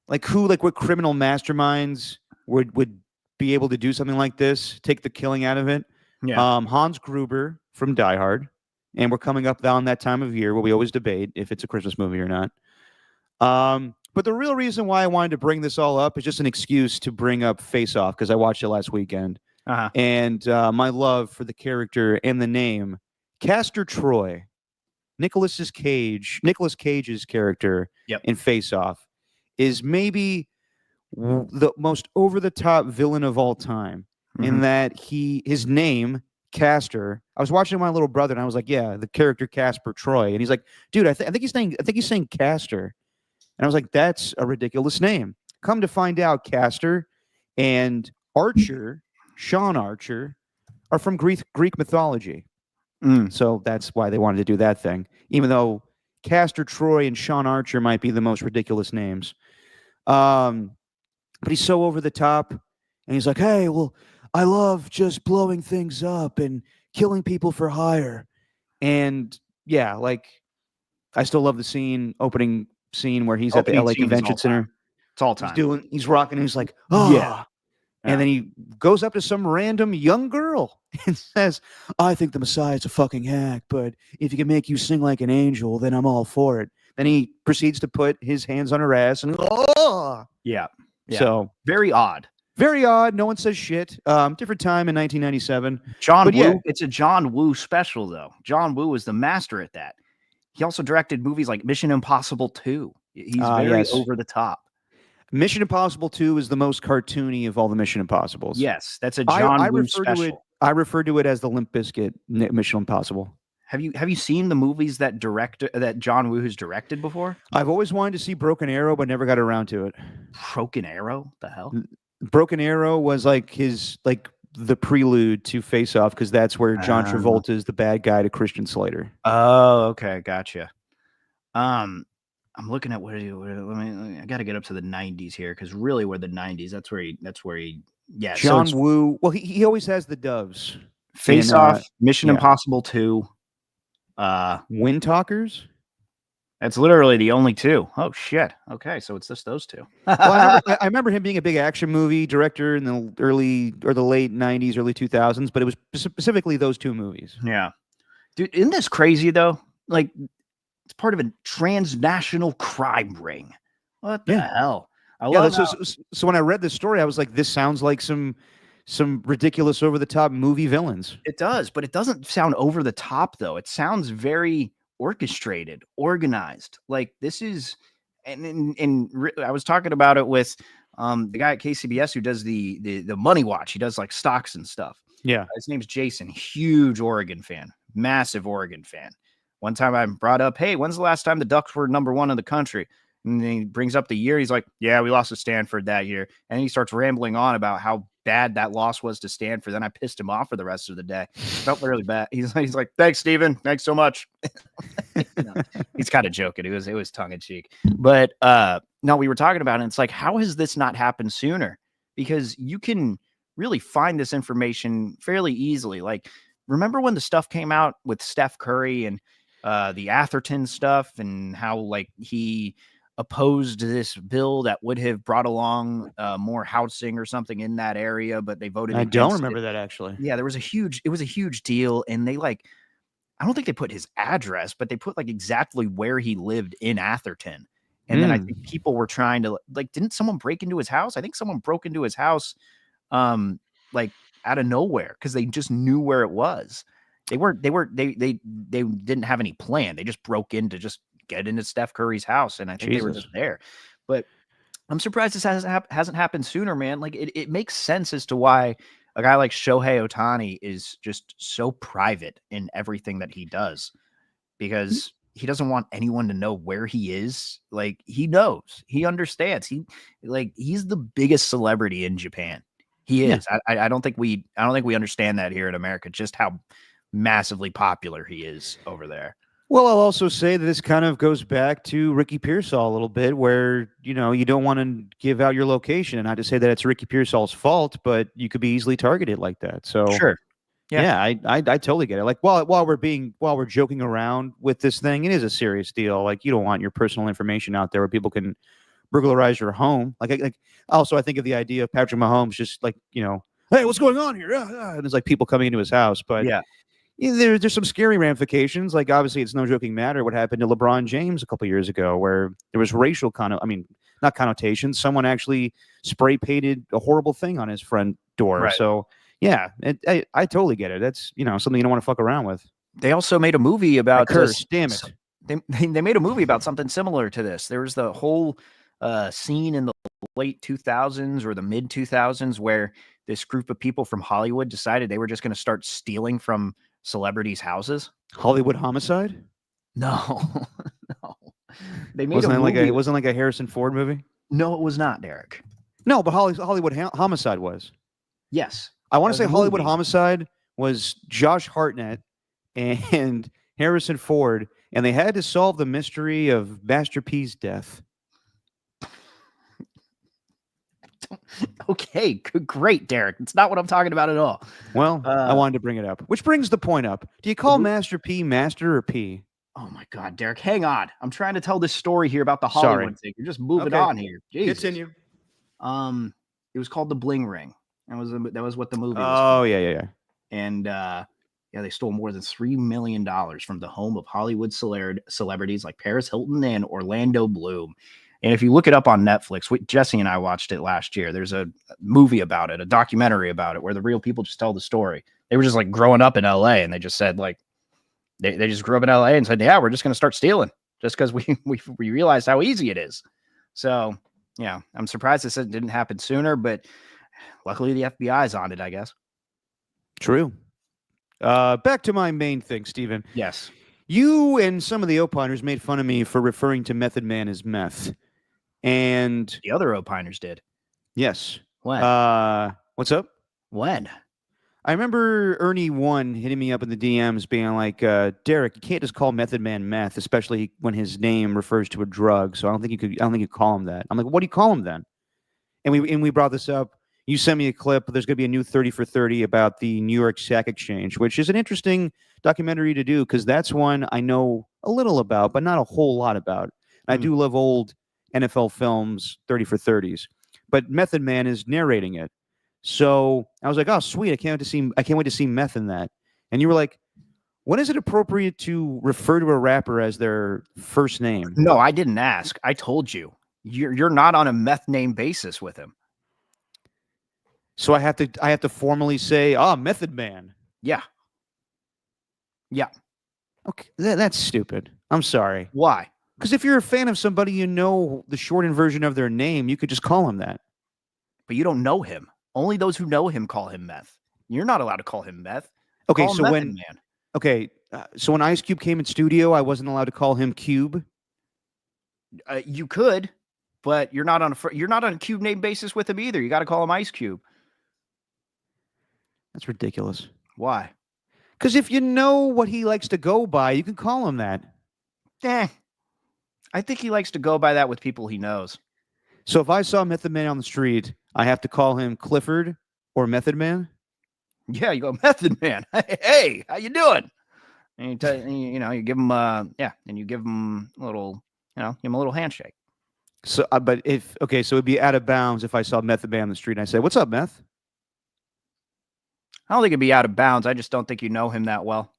what criminal masterminds would be able to do something like this, take the killing out of it. Yeah. Hans Gruber from Die Hard, and we're coming up on that time of year where we always debate if it's a Christmas movie or not. But the real reason why I wanted to bring this all up is just an excuse to bring up Face Off because I watched it last weekend, and my love for the character and the name Castor Troy. Nicolas Cage's character in Face Off is maybe the most over-the-top villain of all time in that his name, Castor, I was watching my little brother and I was like, yeah, the character Casper Troy. And he's like, dude, I think he's saying Castor. And I was like, that's a ridiculous name. Come to find out, Castor and Archer, Sean Archer, are from Greek mythology. So that's why they wanted to do that thing, even though Castor Troy and Sean Archer might be the most ridiculous names. But he's so over the top, and he's like, hey, well, I love just blowing things up and killing people for hire. And yeah, like I still love the opening scene where he's at the LA Convention Center. It's all time. He's rocking, and he's like, oh yeah. And then he goes up to some random young girl and says, I think the Messiah is a fucking hack, but if he can make you sing like an angel, then I'm all for it. Then he proceeds to put his hands on her ass and Yeah. So very odd. Very odd. No one says shit. Different time in 1997. John Woo. It's a John Woo special, though. John Woo is the master at that. He also directed movies like Mission Impossible 2. He's very over the top. Mission Impossible 2 is the most cartoony of all the Mission Impossibles. Yes, that's a John Woo special. I refer to it as the Limp Bizkit Mission Impossible. Have you seen the movies that John Woo has directed before? I've always wanted to see Broken Arrow, but never got around to it. Broken Arrow? The hell? Broken Arrow was like the prelude to Face Off because that's where John Travolta is the bad guy to Christian Slater. Oh, okay, gotcha. I'm looking at I got to get up to the 90s here because really we're the 90s. That's where he John Woo. Well, he always has the doves. Face Off, Mission Impossible 2, Wind Talkers. That's literally the only two. Oh shit. Okay, so it's just those two. Well, I remember him being a big action movie director in the early or the late 90s, early 2000s, but it was specifically those two movies. Yeah. Dude, isn't this crazy though? Like it's part of a transnational crime ring. What the hell? So when I read this story, I was like, this sounds like some ridiculous over the top movie villains. It does, but it doesn't sound over the top though. It sounds very orchestrated, organized. Like this is, and I was talking about it with the guy at KCBS who does the Money Watch. He does like stocks and stuff. Yeah, his name's Jason. Huge Oregon fan, massive Oregon fan. One time I brought up, hey, when's the last time the Ducks were #1 in the country? And then he brings up the year. He's like, yeah, we lost to Stanford that year. And he starts rambling on about how bad that loss was to Stanford. Then I pissed him off for the rest of the day. Felt really bad. He's like, thanks, Steven. Thanks so much. He's kind of joking. It was tongue in cheek. But no, we were talking about it. And it's like, how has this not happened sooner? Because you can really find this information fairly easily. Like, remember when the stuff came out with Steph Curry and the Atherton stuff, and how like he opposed this bill that would have brought along more housing or something in that area, but they voted I against don't it. remember that actually. Yeah, it was a huge deal, and they like, I don't think they put his address, but they put like exactly where he lived in Atherton. And then I think people were trying to like, didn't someone break into his house? I think someone broke into his house like out of nowhere because they just knew where it was. They didn't have any plan. They just broke in to just get into Steph Curry's house, and I think they were just there. But I'm surprised this hasn't happened sooner, man. Like it makes sense as to why a guy like Shohei Ohtani is just so private in everything that he does, because he doesn't want anyone to know where he is. Like, he knows, he understands. He's the biggest celebrity in Japan. He is. I don't think we understand that here in America, just how massively popular he is over there. Well, I'll also say that this kind of goes back to Ricky Pearsall a little bit, where, you know, you don't want to give out your location, and not to say that it's Ricky Pearsall's fault, but you could be easily targeted like that. So sure. Yeah, I totally get it. Like, while we're joking around with this thing, it is a serious deal. Like, you don't want your personal information out there where people can burglarize your home. Like also, I think of the idea of Patrick Mahomes just like, you know, hey, what's going on here? And there's like people coming into his house, but there's some scary ramifications. Like, obviously, it's no joking matter what happened to LeBron James a couple years ago, where there was racial not connotations. Someone actually spray painted a horrible thing on his front door. Right. So yeah, I totally get it. That's, you know, something you don't want to fuck around with. They also made a movie about curse. Damn it. They made a movie about something similar to this. There was the whole scene in the late 2000s or the mid 2000s where this group of people from Hollywood decided they were just going to start stealing from celebrities' houses. Hollywood Homicide? No, no. They made wasn't a movie. It wasn't like a Harrison Ford movie? No, it was not, Derek. No, but Hollywood Homicide was. Yes. I want to say Hollywood Homicide was Josh Hartnett and Harrison Ford, and they had to solve the mystery of Master P's death. Okay, great, Derek. It's not what I'm talking about at all. Well, I wanted to bring it up, which brings the point up. Do you call Master P Master or P? Oh my God, Derek, hang on. I'm trying to tell this story here about the Hollywood thing. You're just moving on here. Jesus. Continue. It was called The Bling Ring. That was what the movie was. Oh, yeah. And they stole more than $3 million from the home of Hollywood celebrities like Paris Hilton and Orlando Bloom. And if you look it up on Netflix, Jesse and I watched it last year. There's a movie about it, a documentary about it, where the real people just tell the story. They were just like growing up in LA, and they just said like they just grew up in LA and said, yeah, we're just going to start stealing just because we realized how easy it is. So yeah, I'm surprised this didn't happen sooner, but luckily the FBI's on it, I guess. True. Back to my main thing, Steven. Yes. You and some of the opiners made fun of me for referring to Method Man as meth. And the other opiners did. Yes. When? What's up? When? I remember Ernie One hitting me up in the DMs being like, Derek, you can't just call Method Man meth, especially when his name refers to a drug. So I don't think you call him that. I'm like, what do you call him then? And we brought this up. You sent me a clip. There's going to be a new 30 for 30 about the New York Sack Exchange, which is an interesting documentary to do because that's one I know a little about, but not a whole lot about. I do love old NFL films, 30 for 30s, but Method Man is narrating it. So I was like, oh, sweet. I can't wait to see meth in that. And you were like, when is it appropriate to refer to a rapper as their first name? No, I didn't ask. I told you. You're not on a meth name basis with him. So I have to formally say, Method Man. Yeah. Yeah. Okay. That's stupid. I'm sorry. Why? Because if you're a fan of somebody, you know the shortened version of their name, you could just call him that. But you don't know him. Only those who know him call him meth. You're not allowed to call him meth. Okay, call so him when Man. Okay, so when Ice Cube came in studio, I wasn't allowed to call him Cube. You could, but you're not on a Cube name basis with him either. You got to call him Ice Cube. That's ridiculous. Why? Because if you know what he likes to go by, you can call him that. I think he likes to go by that with people he knows. So if I saw Method Man on the street, I have to call him Clifford Or Method Man? Yeah, you go, Method Man. Hey, how you doing? And you tell you give him and you give him a little, give him a little handshake. So, but so it'd be out of bounds if I saw Method Man on the street and I said, "What's up, Meth?" I don't think it'd be out of bounds. I just don't think you know him that well.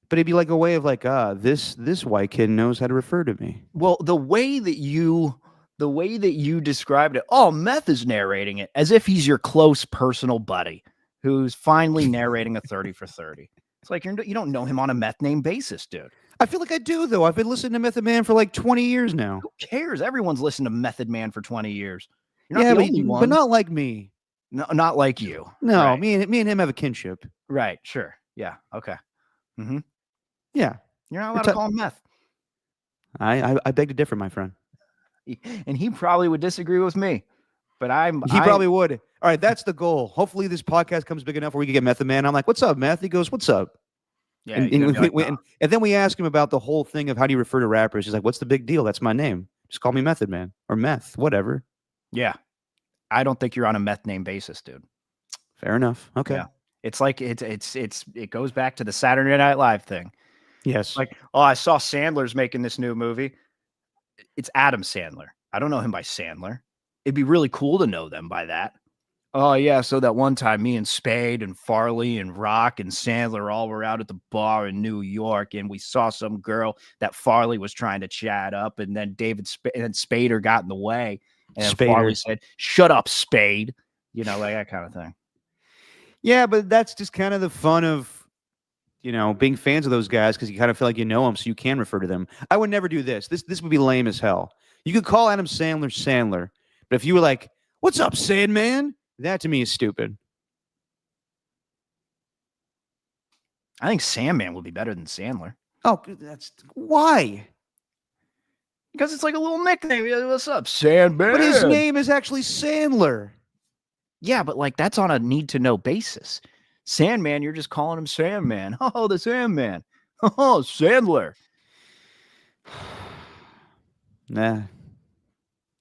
But it'd be like a way of like, this white kid knows how to refer to me. Well, the way that you described it, Meth is narrating it as if he's your close personal buddy who's finally narrating a 30 for 30. It's like you don't know him on a Meth name basis, dude. I feel like I do, though. I've been listening to Method Man for like 20 years now. Who cares? Everyone's listened to Method Man for 20 years. You're not Yeah, the only one. but not like me. No, not like you. No, Right. me and him have a kinship. Right. Sure. Yeah. Okay. Mm-hmm. Yeah. You're not allowed to call him Meth. I beg to differ, my friend. And he probably would disagree with me. But He probably would. All right, that's the goal. Hopefully this podcast comes big enough where we can get Method Man. I'm like, "What's up, Meth?" He goes, "What's up?" Yeah, and then we ask him about the whole thing of how do you refer to rappers. He's like, "What's the big deal? That's my name. Just call me Method Man or Meth, whatever." Yeah. I don't think you're on a Meth name basis, dude. Fair enough. Okay. Yeah. It's like it goes back to the Saturday Night Live thing. Yes. Like, I saw Sandler's making this new movie. It's Adam Sandler. I don't know him by Sandler. It'd be really cool to know them by that. Oh, yeah. So that one time me and Spade and Farley and Rock and Sandler all were out at the bar in New York, and we saw some girl that Farley was trying to chat up, and then and Spader got in the way. And Farley said, "Shut up, Spade." Like that kind of thing. Yeah, but that's just kind of the fun of, being fans of those guys because you kind of feel like you know them, so you can refer to them. I would never do this. This would be lame as hell. You could call Adam Sandler, but if you were like, "What's up, Sandman?" That to me is stupid. I think Sandman would be better than Sandler. Oh, that's why. Because it's like a little nickname. What's up, Sandman? But his name is actually Sandler. Yeah, but like that's on a need-to-know basis. Sandman, you're just calling him Sandman. Oh, the Sandman. Oh, Sandler. Nah.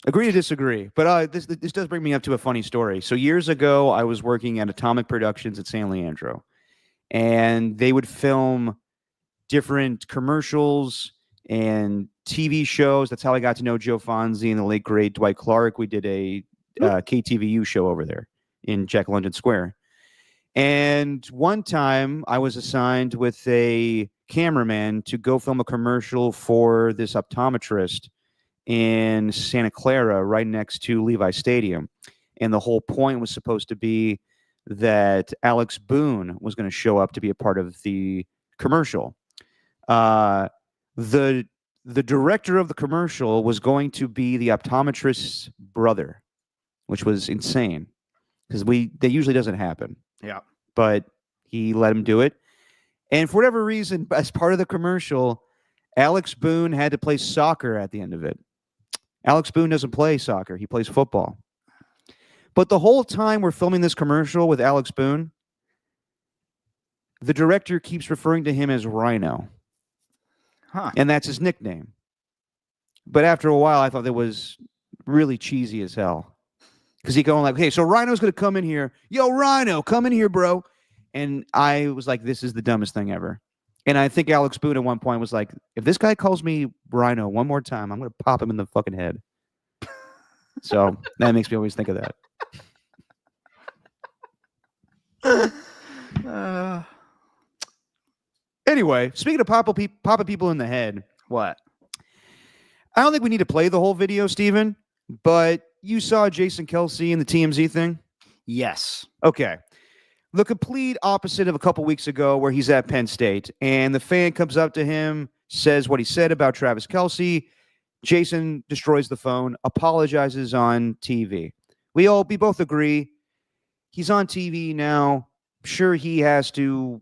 Agree to disagree. But this does bring me up to a funny story. So years ago, I was working at Atomic Productions at San Leandro. And they would film different commercials and TV shows. That's how I got to know Joe Fonzie and the late, great Dwight Clark. We did a KTVU show over there in Jack London Square. And one time I was assigned with a cameraman to go film a commercial for this optometrist in Santa Clara, right next to Levi Stadium. And the whole point was supposed to be that Alex Boone was going to show up to be a part of the commercial. The director of the commercial was going to be the optometrist's brother, which was insane because that usually doesn't happen. Yeah. But he let him do it. And for whatever reason, as part of the commercial, Alex Boone had to play soccer at the end of it. Alex Boone doesn't play soccer. He plays football. But the whole time we're filming this commercial with Alex Boone, the director keeps referring to him as Rhino. Huh. And that's his nickname. But after a while, I thought that was really cheesy as hell. Because he going like, "Hey, so Rhino's going to come in here. Yo, Rhino, come in here, bro." And I was like, this is the dumbest thing ever. And I think Alex Boone at one point was like, if this guy calls me Rhino one more time, I'm going to pop him in the fucking head. So that makes me always think of that. Anyway, speaking of popping people in the head. What? I don't think we need to play the whole video, Steven, but you saw Jason Kelsey in the TMZ thing? Yes. Okay. The complete opposite of a couple weeks ago where he's at Penn State and the fan comes up to him, says what he said about Travis Kelsey. Jason destroys the phone, apologizes on TV. We both agree he's on TV now. Sure, he has to,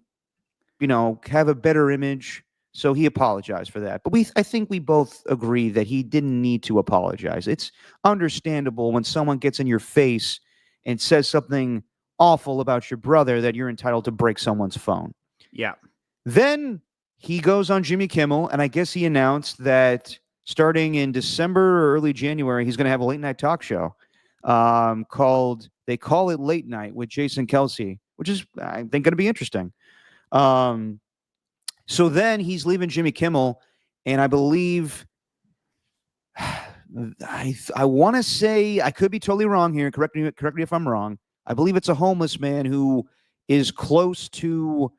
have a better image. So he apologized for that. But I think we both agree that he didn't need to apologize. It's understandable when someone gets in your face and says something awful about your brother that you're entitled to break someone's phone. Yeah. Then he goes on Jimmy Kimmel, and I guess he announced that starting in December or early January, he's going to have a late night talk show called They Call It Late Night with Jason Kelsey, which is, I think, going to be interesting. So then he's leaving Jimmy Kimmel, and I believe I want to say, I could be totally wrong here. Correct me if I'm wrong. I believe it's a homeless man who is close to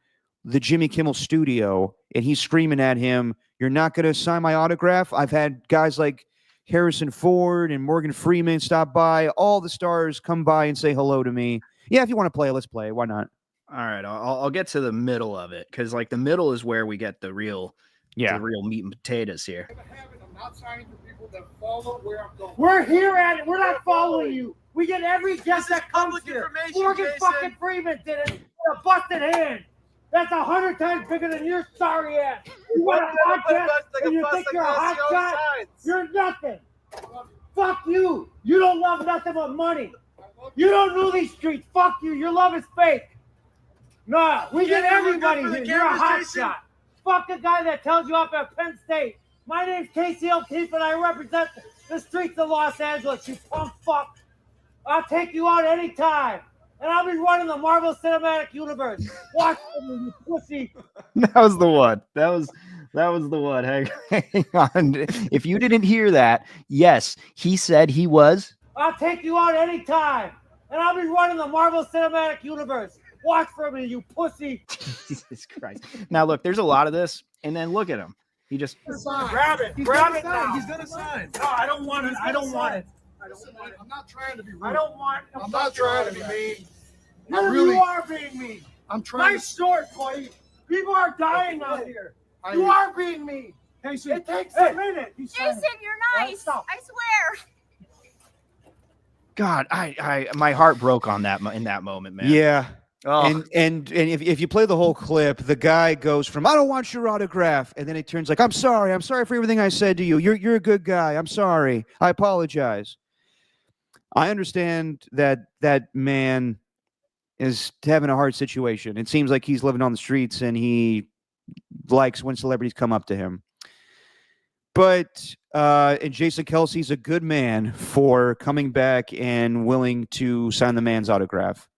the Jimmy Kimmel studio, and he's screaming at him, "You're not going to sign my autograph?" I've had guys like Harrison Ford and Morgan Freeman stop by. All the stars come by and say hello to me. Yeah, if you want to play, let's play. Why not? All right, I'll get to the middle of it, because like the middle is where we get the real meat and potatoes here. I'm not signing for people that follow where I'm going. We're here at it. We're not following you. We get every guest that comes here. Morgan fucking Freeman did it with a busted hand. That's 100 times bigger than your sorry ass. You want a podcast and you think you're a hot shot? You're nothing. Fuck you. You don't love nothing but money. You don't know these streets. Fuck you. Your love is fake. Nah, we get everybody here. You're a hot shot. Fuck the guy that tells you off at Penn State. My name's Casey O'Keefe, and I represent the streets of Los Angeles, you punk fuck. I'll take you out anytime. And I'll be running the Marvel Cinematic Universe. Watch me, you pussy. That was the one. That was the one. Hang on. If you didn't hear that, yes, he said he was. I'll take you out anytime. And I'll be running the Marvel Cinematic Universe. Watch for me, you pussy. Jesus Christ. Now, look, there's a lot of this, and then look at him. He just grab it. Grab it now. He's gonna sign. No, I don't want it. I don't want it. I'm not trying to be rude. I don't want it. I'm not trying to be mean. No, really- you are being mean. I'm trying Nice short, buddy. People are dying out here. to. You are being mean. Casey, It takes a minute. He's Jason, you're nice. Stop. I swear. God, I my heart broke on that in that moment, man. Yeah. Oh. And if you play the whole clip, the guy goes from, "I don't want your autograph," and then he turns like, I'm sorry for everything I said to you. You're a good guy. I'm sorry. I apologize." I understand that man is having a hard situation. It seems like he's living on the streets, and he likes when celebrities come up to him. But and Jason Kelsey's a good man for coming back and willing to sign the man's autograph.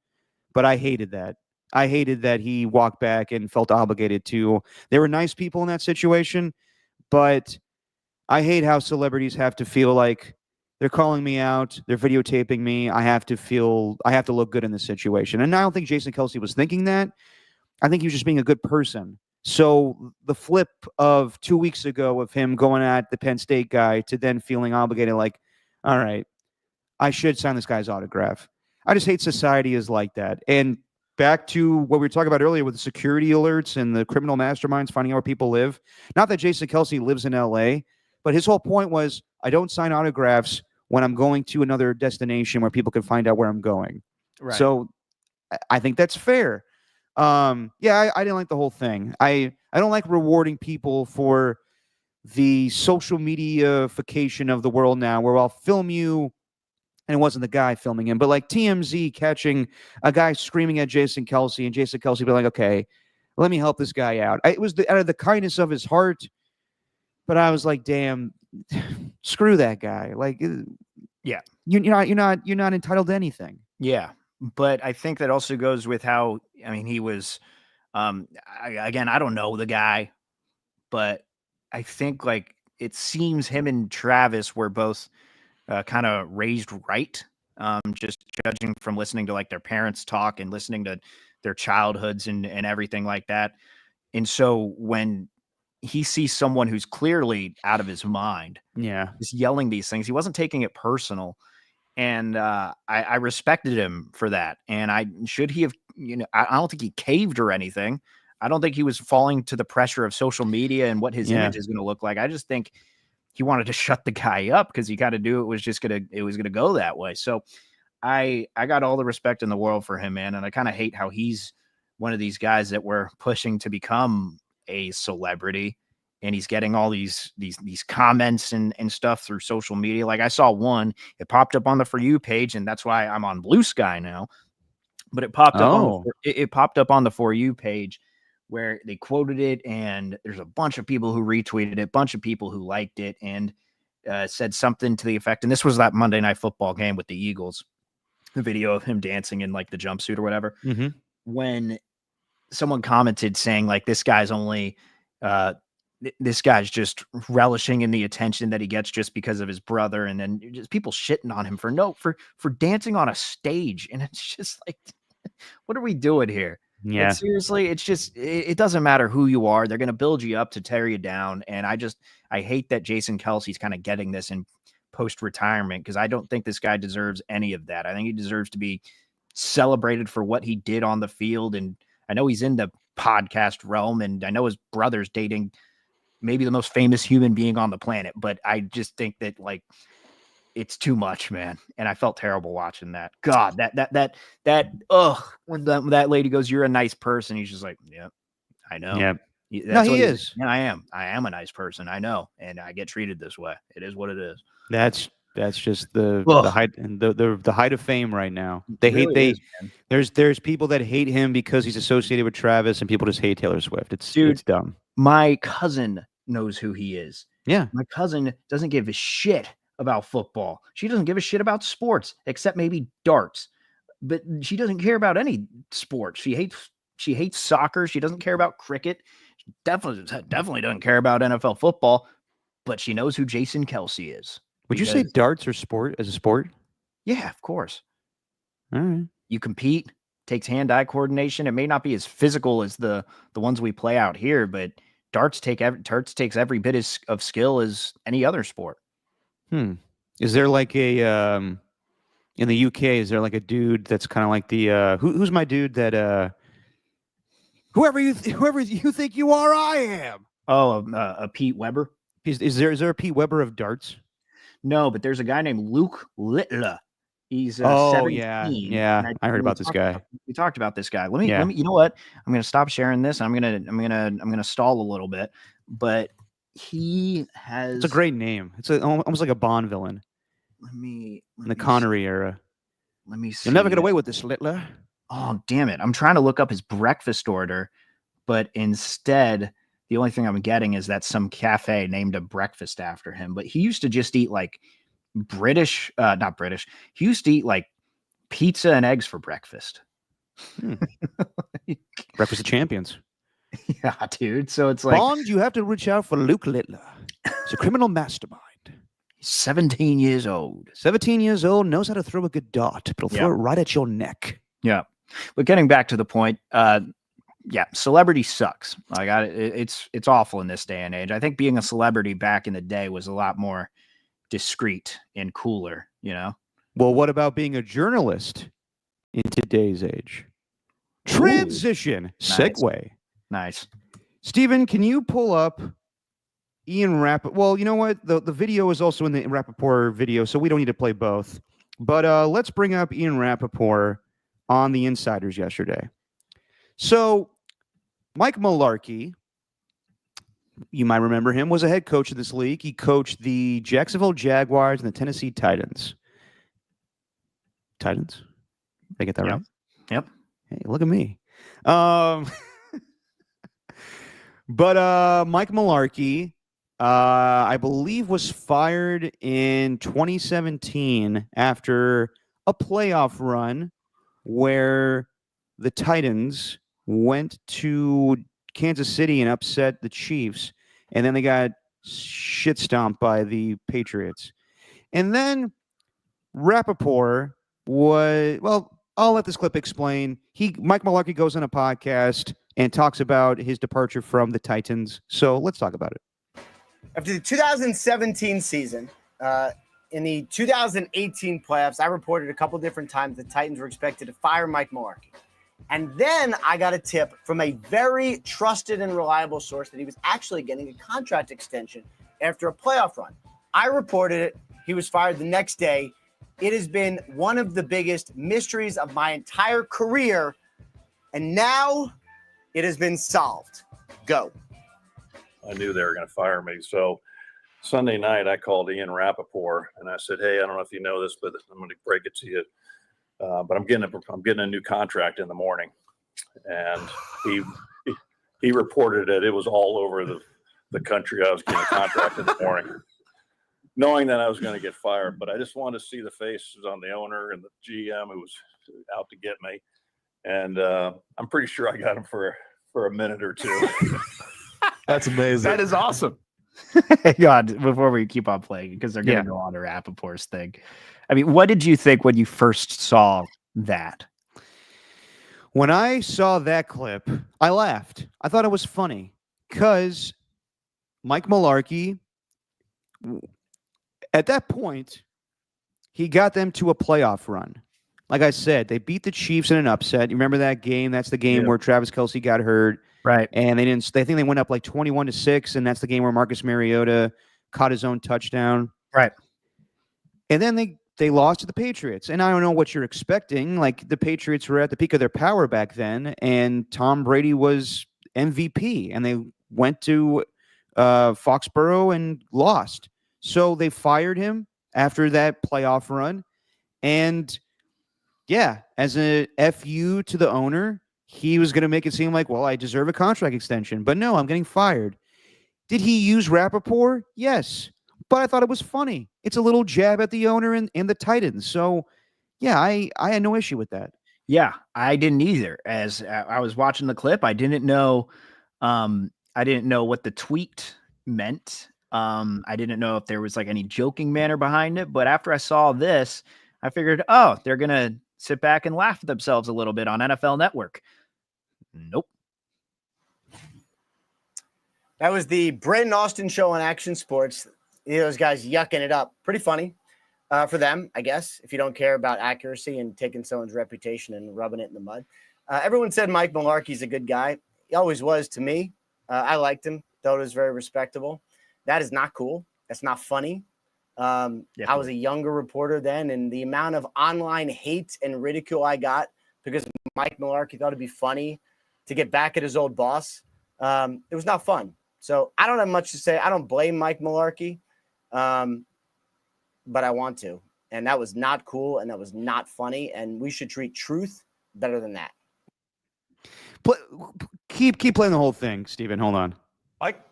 But I hated that. I hated that he walked back and felt obligated to. There were nice people in that situation, but I hate how celebrities have to feel like they're calling me out, they're videotaping me. I have to look good in this situation. And I don't think Jason Kelsey was thinking that. I think he was just being a good person. So the flip of 2 weeks ago of him going at the Penn State guy to then feeling obligated, like, all right, I should sign this guy's autograph. I just hate society is like that. And back to what we were talking about earlier with the security alerts and the criminal masterminds finding out where people live. Not that Jason Kelsey lives in LA, but his whole point was, I don't sign autographs when I'm going to another destination where people can find out where I'm going. Right. So I think that's fair. I didn't like the whole thing. I don't like rewarding people for the social media-fication of the world now, where I'll film you, and it wasn't the guy filming him, but like TMZ catching a guy screaming at Jason Kelsey, and Jason Kelsey being like, okay, let me help this guy out. It was out of the kindness of his heart, but I was like, damn, screw that guy. Like, Yeah. you're not entitled to anything. Yeah. But I think that also goes with how, I mean, he was, again, I don't know the guy, but I think like it seems him and Travis were both kind of raised right. Just judging from listening to like their parents talk and listening to their childhoods and everything like that. And so when he sees someone who's clearly out of his mind, Yeah. just yelling these things, he wasn't taking it personal. And I respected him for that. And I don't think he caved or anything. I don't think he was falling to the pressure of social media and what his image is going to look like. I just think he wanted to shut the guy up because he kind of knew it was going to go that way. So I got all the respect in the world for him, man. And I kind of hate how he's one of these guys that we're pushing to become a celebrity. And he's getting all these comments and stuff through social media. Like I saw one, it popped up on the For You page, and that's why I'm on Blue Sky now. But it popped up. It popped up on the For You page where they quoted it, and there's a bunch of people who retweeted it, a bunch of people who liked it, and said something to the effect, and this was that Monday Night Football game with the Eagles, the video of him dancing in like the jumpsuit or whatever. Mm-hmm. When someone commented saying like, this guy's just relishing in the attention that he gets just because of his brother. And then just people shitting on him for dancing on a stage. And it's just like, what are we doing here? Yeah. Like, seriously, it's just, it doesn't matter who you are. They're going to build you up to tear you down. And I hate that Jason Kelsey's kind of getting this in post-retirement, because I don't think this guy deserves any of that. I think he deserves to be celebrated for what he did on the field. And I know he's in the podcast realm, and I know his brother's dating maybe the most famous human being on the planet, but I just think that like it's too much, man. And I felt terrible watching that. God, when that lady goes, "You're a nice person," he's just like, "Yeah, I know." Yeah. That's he what is. Yeah, I am a nice person. I know, and I get treated this way. It is what it is. That's just the height and the height of fame right now. There's people that hate him because he's associated with Travis, and people just hate Taylor Swift. It's dumb. My cousin knows who he is. Yeah. My cousin doesn't give a shit about football. She doesn't give a shit about sports, except maybe darts. But she doesn't care about any sports. She hates soccer. She doesn't care about cricket. She definitely doesn't care about NFL football. But she knows who Jason Kelsey is. Would you say darts are as a sport? Yeah, of course. All right. You compete, takes hand-eye coordination. It may not be as physical as the ones we play out here, but darts takes every bit of skill as any other sport. Is there like a in the UK? Is there like a dude that's kind of like the who's my dude that whoever you think you are, I am. Oh, a Pete Weber. Is there a Pete Weber of darts? No, but there's a guy named Luke Littler. He's 17. Yeah. I heard about this guy. We talked about this guy. Let me. You know what? I'm gonna stop sharing this. I'm gonna stall a little bit. But he has. It's a great name. It's almost like a Bond villain. In the Connery era. Let me see. You'll never get away with this, Littler. Oh, damn it! I'm trying to look up his breakfast order, but instead, the only thing I'm getting is that some cafe named a breakfast after him. But he used to just eat like not British. He used to eat like pizza and eggs for breakfast. Breakfast of champions. Yeah, dude. So it's like, Bond, you have to reach out for Luke Littler. He's a criminal mastermind. He's 17 years old. 17 years old, knows how to throw a good dart, but he'll throw it right at your neck. Yeah. But getting back to the point, celebrity sucks. Like it's awful in this day and age. I think being a celebrity back in the day was a lot more discreet and cooler, you know? Well, what about being a journalist in today's age? Transition. Ooh, segue. Nice. Steven, can you pull up Ian Rappaport? Well, you know what? The video is also in the Rappaport video, so we don't need to play both. But let's bring up Ian Rappaport on the Insiders yesterday. So Mike Mularkey, you might remember him, was a head coach of this league. He coached the Jacksonville Jaguars and the Tennessee Titans. Titans? Did I get that right? Yep. Hey, look at me. But Mike Mularkey, I believe, was fired in 2017 after a playoff run where the Titans went to Kansas City and upset the Chiefs, and then they got shit stomped by the Patriots. And then Rappaport I'll let this clip explain. Mike Mularkey goes on a podcast and talks about his departure from the Titans. So let's talk about it. After the 2017 season, in the 2018 playoffs, I reported a couple different times the Titans were expected to fire Mike Mularkey. And then I got a tip from a very trusted and reliable source that he was actually getting a contract extension after a playoff run. I reported it. He was fired the next day. It has been one of the biggest mysteries of my entire career. And now it has been solved. Go. I knew they were going to fire me. So Sunday night, I called Ian Rappaport and I said, "Hey, I don't know if you know this, but I'm going to break it to you. But I'm getting a new contract in the morning." And he reported it. It was all over the country. I was getting a contract in the morning. knowing that I was going to get fired. But I just wanted to see the faces on the owner and the GM who was out to get me. And I'm pretty sure I got him for a minute or two. That's amazing. That is awesome. God, before we keep on playing, because they're going to go on to Rappaport's thing. I mean, what did you think when you first saw that? When I saw that clip, I laughed. I thought it was funny because Mike Mularkey, at that point, he got them to a playoff run. Like I said, they beat the Chiefs in an upset. You remember that game? That's the game where Travis Kelce got hurt. Right. And they think they went up like 21-6, and that's the game where Marcus Mariota caught his own touchdown. Right. And then they lost to the Patriots. And I don't know what you're expecting. Like, the Patriots were at the peak of their power back then, and Tom Brady was MVP, and they went to Foxborough and lost. So they fired him after that playoff run. And yeah, as a FU to the owner, he was going to make it seem like, well, I deserve a contract extension. But no, I'm getting fired. Did he use Rappaport? Yes. But I thought it was funny. It's a little jab at the owner and the Titans. So, yeah, I had no issue with that. Yeah, I didn't either. As I was watching the clip, I didn't know what the tweet meant. I didn't know if there was like any joking manner behind it. But after I saw this, I figured, oh, they're going to sit back and laugh at themselves a little bit on NFL Network. Nope. That was the Brendan Austin show on Action Sports. Those guys yucking it up. Pretty funny for them, I guess, if you don't care about accuracy and taking someone's reputation and rubbing it in the mud. Everyone said Mike Mularkey's a good guy. He always was to me. I liked him. Thought it was very respectable. That is not cool. That's not funny. I was a younger reporter then, and the amount of online hate and ridicule I got because Mike Mularkey thought it'd be funny to get back at his old boss, it was not fun. So I don't have much to say. I don't blame Mike Mularkey, but I want to. And that was not cool, and that was not funny, and we should treat truth better than that. Keep playing the whole thing, Steven. Hold on. Mike?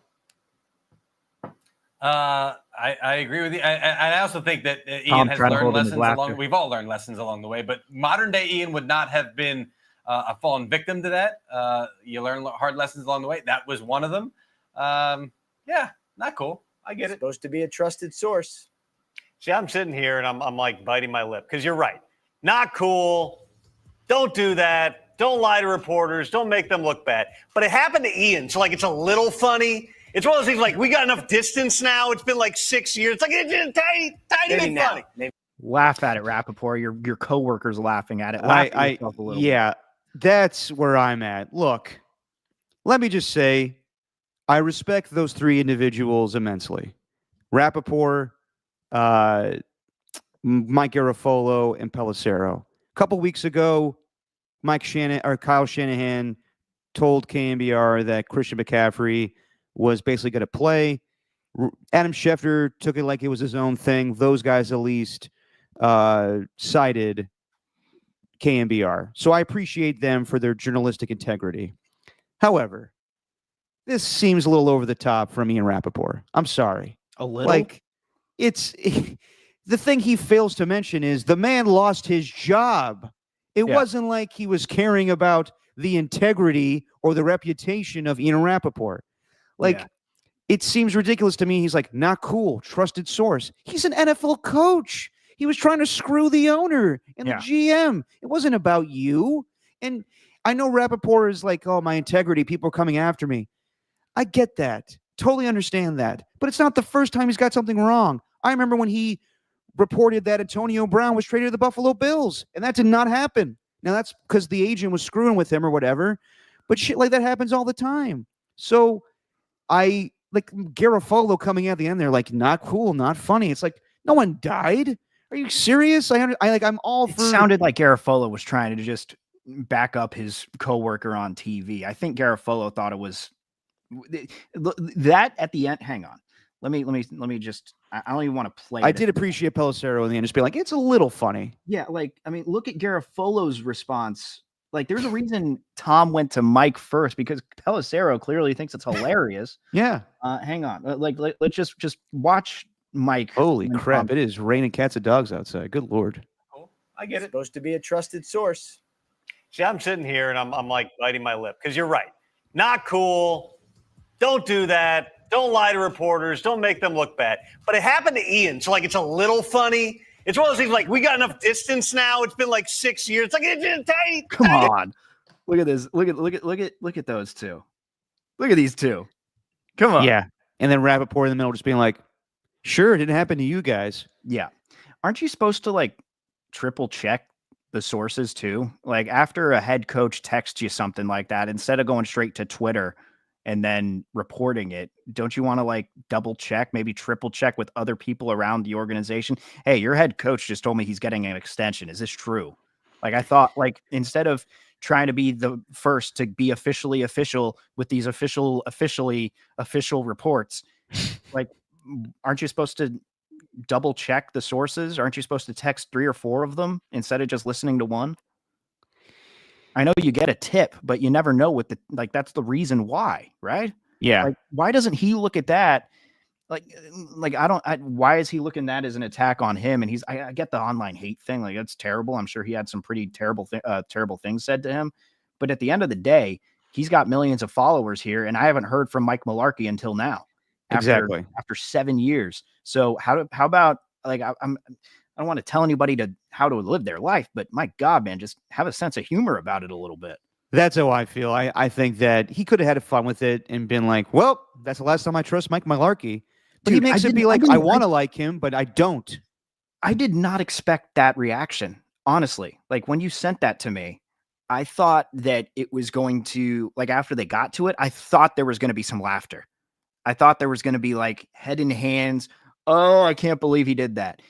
I agree with you. I also think that Ian has learned lessons we've all learned lessons along the way, but modern day Ian would not have been a fallen victim to that. You learn hard lessons along the way. That was one of them. Yeah, not cool. I get it. Supposed to be a trusted source. See, I'm sitting here and I'm like biting my lip because you're right. Not cool. Don't do that. Don't lie to reporters. Don't make them look bad. But it happened to Ian, so like it's a little funny. It's one of those things like we got enough distance now. It's been like 6 years. It's like it's just tiny bit funny. Maybe. Laugh at it, Rappaport. Your coworkers laughing at it. Yeah, that's where I'm at. Look, let me just say, I respect those three individuals immensely. Rappaport, Mike Garafolo, and Pelissero. A couple weeks ago, Kyle Shanahan told KNBR that Christian McCaffrey was basically going to play. Adam Schefter took it like it was his own thing. Those guys at least cited KNBR. So I appreciate them for their journalistic integrity. However, this seems a little over the top from Ian Rappaport. I'm sorry. A little? Like, it's the thing he fails to mention is the man lost his job. It wasn't like he was caring about the integrity or the reputation of Ian Rappaport. Like, it seems ridiculous to me. He's like, not cool, trusted source. He's an NFL coach. He was trying to screw the owner and the GM. It wasn't about you. And I know Rappaport is like, oh, my integrity, people are coming after me. I get that. Totally understand that. But it's not the first time he's got something wrong. I remember when he reported that Antonio Brown was traded to the Buffalo Bills, and that did not happen. Now, that's because the agent was screwing with him or whatever, but shit like that happens all the time. So I like Garofalo coming at the end there, like, not cool, not funny. It's like, no one died. Are you serious? I'm all for. It sounded like Garofalo was trying to just back up his coworker on TV. I think Garofalo thought it was that at the end. Hang on. Let me just, I don't even want to play. I did appreciate Pelissero in the end, just being like, it's a little funny. Yeah. Like, I mean, look at Garofalo's response. Like, there's a reason Tom went to Mike first, because Pelissero clearly thinks it's hilarious. Yeah. Hang on. Let's just watch Mike. Holy crap! It is raining cats and dogs outside. Good Lord. I get it. Supposed to be a trusted source. See, I'm sitting here and I'm like biting my lip because you're right. Not cool. Don't do that. Don't lie to reporters. Don't make them look bad. But it happened to Ian, so like it's a little funny. It's one of those things like we got enough distance now. It's been like 6 years. It's like it's just tiny. Come on. Look at this. Look at those two. Look at these two. Come on. Yeah. And then Rappaport in the middle just being like, sure, it didn't happen to you guys. Yeah. Aren't you supposed to like triple check the sources too? Like after a head coach texts you something like that, instead of going straight to Twitter and then reporting it, don't you want to like double check, maybe triple check with other people around the organization? Hey, your head coach just told me he's getting an extension. Is this true? Like I thought, like instead of trying to be the first to be officially official with these official reports, like aren't you supposed to double check the sources? Aren't you supposed to text 3 or 4 of them instead of just listening to one? I know you get a tip, but you never know what that's the reason why, right? Yeah. Like, why doesn't he look at that? Why is he looking at that as an attack on him? And I get the online hate thing. Like, that's terrible. I'm sure he had some pretty terrible things said to him. But at the end of the day, he's got millions of followers here. And I haven't heard from Mike Mularkey until now. After 7 years. So how about like, I don't want to tell anybody how to live their life, but my God, man, just have a sense of humor about it a little bit. That's how I feel. I think that he could have had fun with it and been like, well, that's the last time I trust Mike Mularkey. But Dude, he makes it be like, I want to like him, but I don't. I did not expect that reaction, honestly. Like when you sent that to me, I thought that it was going to, like after they got to it, I thought there was going to be some laughter. I thought there was going to be like head in hands. Oh, I can't believe he did that.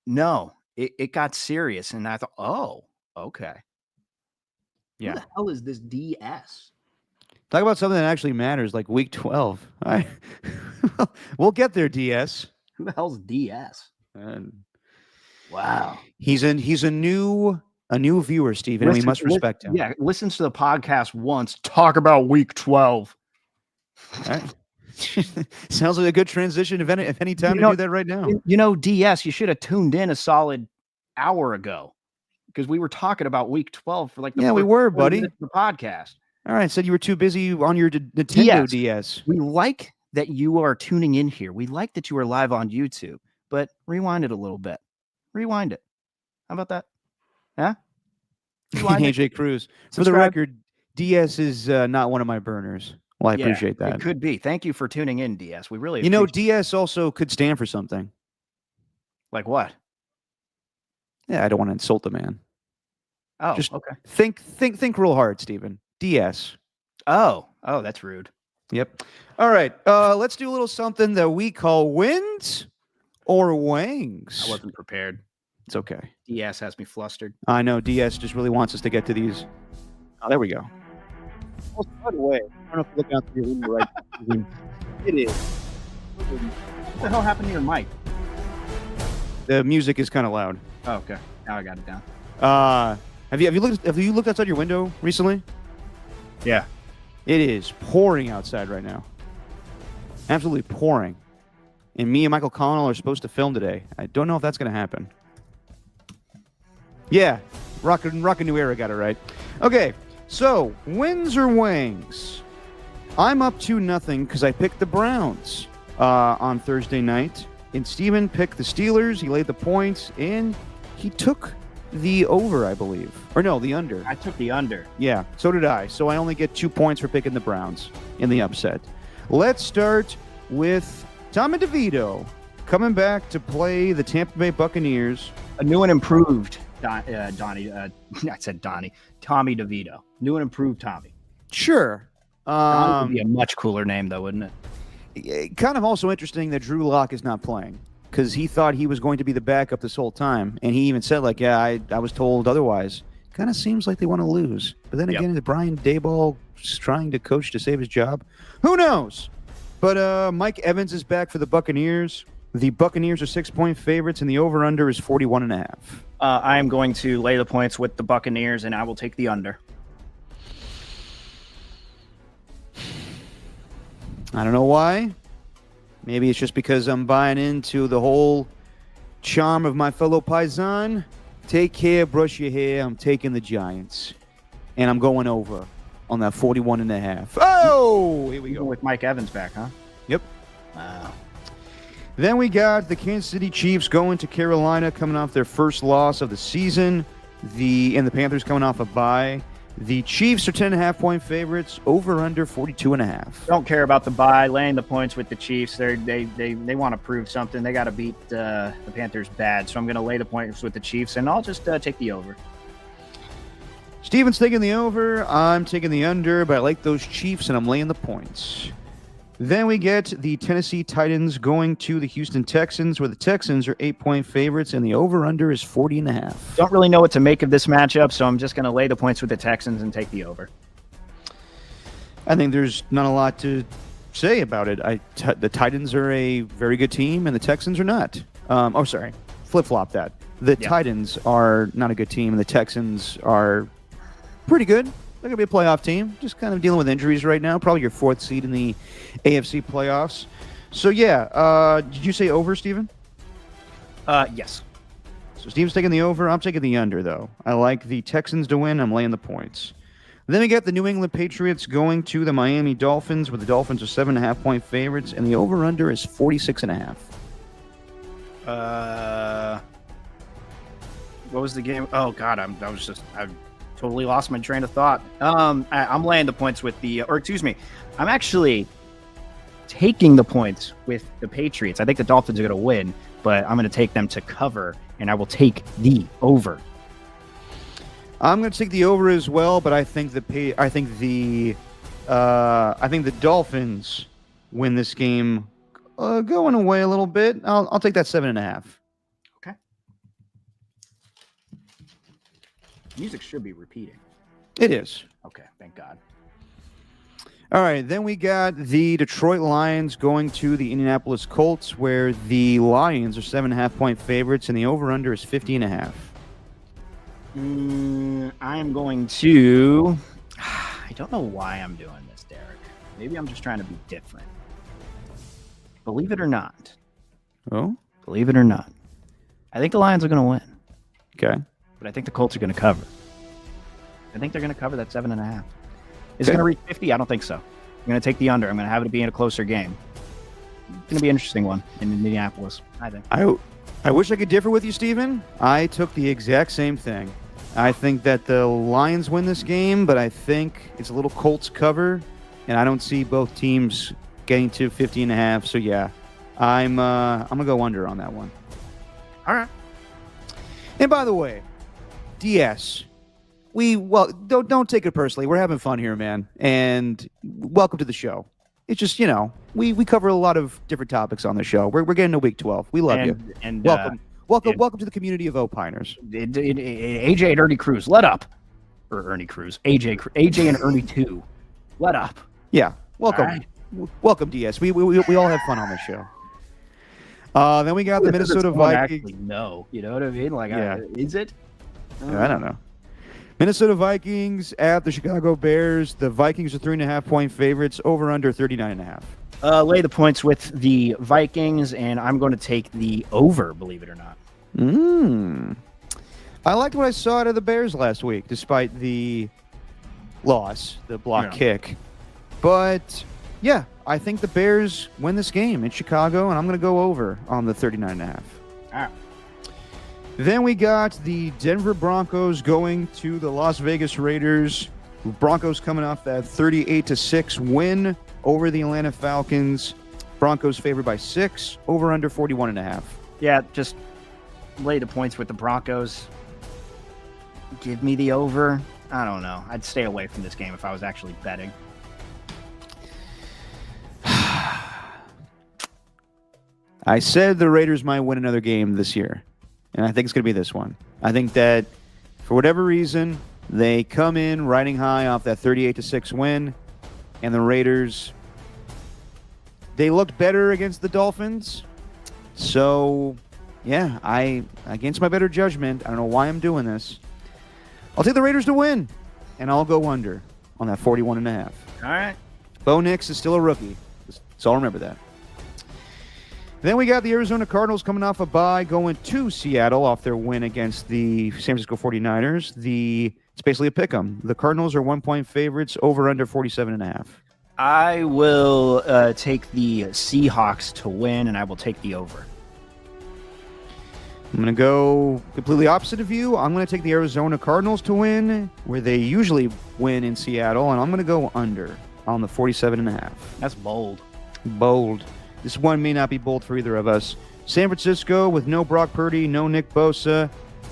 No, it got serious. And I thought, oh, okay. Yeah. Who the hell is this DS? Talk about something that actually matters, like week 12. All right. We'll get there, DS. Who the hell's DS? Wow. He's a new viewer, Steven, and we must respect him. Yeah, listens to the podcast once. Talk about week 12. All right. Sounds like a good transition if any time to do that right now. DS, you should have tuned in a solid hour ago because we were talking about week 12 for like the we were, buddy. The podcast. All right, said you were too busy on your Nintendo DS. We like that you are tuning in here. We like that you are live on YouTube, but rewind it a little bit. Rewind it. How about that? Huh? AJ Cruz. For the record, DS is not one of my burners. Well, I appreciate that. It could be. Thank you for tuning in, DS. We really DS also could stand for something. Like what? Yeah, I don't want to insult the man. Oh, just okay. Think real hard, Steven. DS. Oh, that's rude. Yep. All right. Let's do a little something that we call wins or wangs. I wasn't prepared. It's okay. DS has me flustered. I know. DS just really wants us to get to these. Oh, there we go. Also, by the way, I don't know if you look out through your window right. It is. What the hell happened to your mic? The music is kind of loud. Oh, okay. Now I got it down. Have you looked outside your window recently? Yeah. It is pouring outside right now. Absolutely pouring. And me and Michael Connell are supposed to film today. I don't know if that's going to happen. Yeah. Rock a New Era got it right. Okay. So, wins or wangs? I'm up 2-0 because I picked the Browns on Thursday night. And Steven picked the Steelers. He laid the points. And he took the over, I believe. Or no, the under. I took the under. Yeah, so did I. So I only get 2 points for picking the Browns in the upset. Let's start with Tommy DeVito coming back to play the Tampa Bay Buccaneers. A new and improved Donnie. I said Donnie. Tommy DeVito. New and improved Tommy. Sure. Would be a much cooler name, though, wouldn't it? Kind of also interesting that Drew Lock is not playing because he thought he was going to be the backup this whole time. And he even said, like, yeah, I was told otherwise. Kind of seems like they want to lose. But then again, is Brian Daboll trying to coach to save his job? Who knows? But Mike Evans is back for the Buccaneers. The Buccaneers are 6-point favorites, and the over-under is 41.5. I am going to lay the points with the Buccaneers, and I will take the under. I don't know why, Maybe it's just because I'm buying into the whole charm of my fellow Paisan. Take care, brush your hair. I'm taking the Giants. And I'm going over on that 41.5. Oh, here we go. With Mike Evans back, huh? Yep. Wow. Then we got the Kansas City Chiefs going to Carolina, coming off their first loss of the season. And the Panthers coming off a bye. The Chiefs are 10.5-point favorites, over under 42.5. Don't care about the bye, laying the points with the Chiefs. They want to prove something. They got to beat the Panthers bad. So I'm going to lay the points with the Chiefs, and I'll just take the over. Steven's taking the over. I'm taking the under, but I like those Chiefs, and I'm laying the points. Then we get the Tennessee Titans going to the Houston Texans, where the Texans are 8-point favorites, and the over-under is 40.5. Don't really know what to make of this matchup, so I'm just going to lay the points with the Texans and take the over. I think there's not a lot to say about it. The Titans are a very good team, and the Texans are not. Flip-flop that. The Titans are not a good team, and the Texans are pretty good. They're going to be a playoff team, just kind of dealing with injuries right now. Probably your 4th seed in the AFC playoffs. So, did you say over, Steven? Yes. So, Steven's taking the over. I'm taking the under, though. I like the Texans to win. I'm laying the points. Then we get the New England Patriots going to the Miami Dolphins, where the Dolphins are 7.5-point favorites, and the over-under is 46.5. What was the game? Oh, God, I totally lost my train of thought. I'm laying the points with I'm actually taking the points with the Patriots. I think the Dolphins are going to win, but I'm going to take them to cover, and I will take the over. I'm going to take the over as well, but I think the Dolphins win this game, going away a little bit. I'll take that 7.5. Okay. Music should be repeating. It is. Okay, thank God. All right, then we got the Detroit Lions going to the Indianapolis Colts, where the Lions are 7.5-point favorites, and the over-under is 50.5. I am going to... I don't know why I'm doing this, Derek. Maybe I'm just trying to be different. Believe it or not. Oh? Believe it or not. I think the Lions are going to win. Okay. But I think the Colts are going to cover. I think they're going to cover that 7.5. Is it going to reach 50? I don't think so. I'm going to take the under. I'm going to have it be in a closer game. It's going to be an interesting one in Indianapolis, I think. I wish I could differ with you, Steven. I took the exact same thing. I think that the Lions win this game, but I think it's a little Colts cover, and I don't see both teams getting to 50.5. So, yeah, I'm going to go under on that one. All right. And by the way, DS, don't take it personally. We're having fun here, man. And welcome to the show. It's just, we cover a lot of different topics on the show. We're getting to week 12. We love you. And welcome to the community of Opiners. AJ and Ernie Cruz, let up. Or Ernie Cruz. AJ and Ernie too. Let up. Yeah. Welcome. Right. Welcome, DS. We all have fun on this show. Then we got the Minnesota Vikings. No, you know what I mean? Is it? I don't know. Minnesota Vikings at the Chicago Bears. The Vikings are 3.5-point favorites, over under 39.5. Lay the points with the Vikings, and I'm going to take the over, believe it or not. I liked what I saw out of the Bears last week, despite the loss, the block kick. But, yeah, I think the Bears win this game in Chicago, and I'm going to go over on the 39.5. All right. Then we got the Denver Broncos going to the Las Vegas Raiders. Broncos coming off that 38-6 win over the Atlanta Falcons. Broncos favored by 6, over under 41.5. Yeah, just lay the points with the Broncos. Give me the over. I don't know. I'd stay away from this game if I was actually betting. I said the Raiders might win another game this year, and I think it's going to be this one. I think that for whatever reason, they come in riding high off that 38-6 win, and the Raiders, they looked better against the Dolphins. So, yeah, against my better judgment, I don't know why I'm doing this. I'll take the Raiders to win, and I'll go under on that 41.5. All right. Bo Nix is still a rookie, so I'll remember that. Then we got the Arizona Cardinals coming off a bye, going to Seattle off their win against the San Francisco 49ers. It's basically a pick 'em. The Cardinals are 1-point favorites, over under 47.5. I will take the Seahawks to win, and I will take the over. I'm going to go completely opposite of you. I'm going to take the Arizona Cardinals to win, where they usually win in Seattle, and I'm going to go under on the 47.5. That's bold. Bold. This one may not be bold for either of us. San Francisco with no Brock Purdy, no Nick Bosa,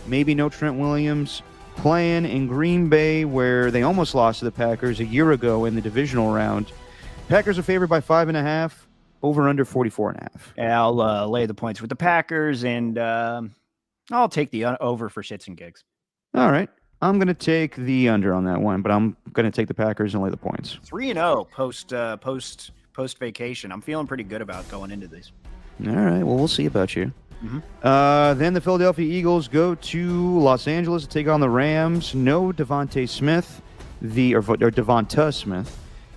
maybe no Trent Williams, playing in Green Bay, where they almost lost to the Packers a year ago in the divisional round. Packers are favored by 5.5, over under 44.5. Yeah, I'll lay the points with the Packers, and I'll take the over for shits and gigs. All right. I'm going to take the under on that one, but I'm going to take the Packers and lay the points. 3-0 post vacation. I'm feeling pretty good about going into these. All right. Well, we'll see about you. Then the Philadelphia Eagles go to Los Angeles to take on the Rams. No Devonta Smith. The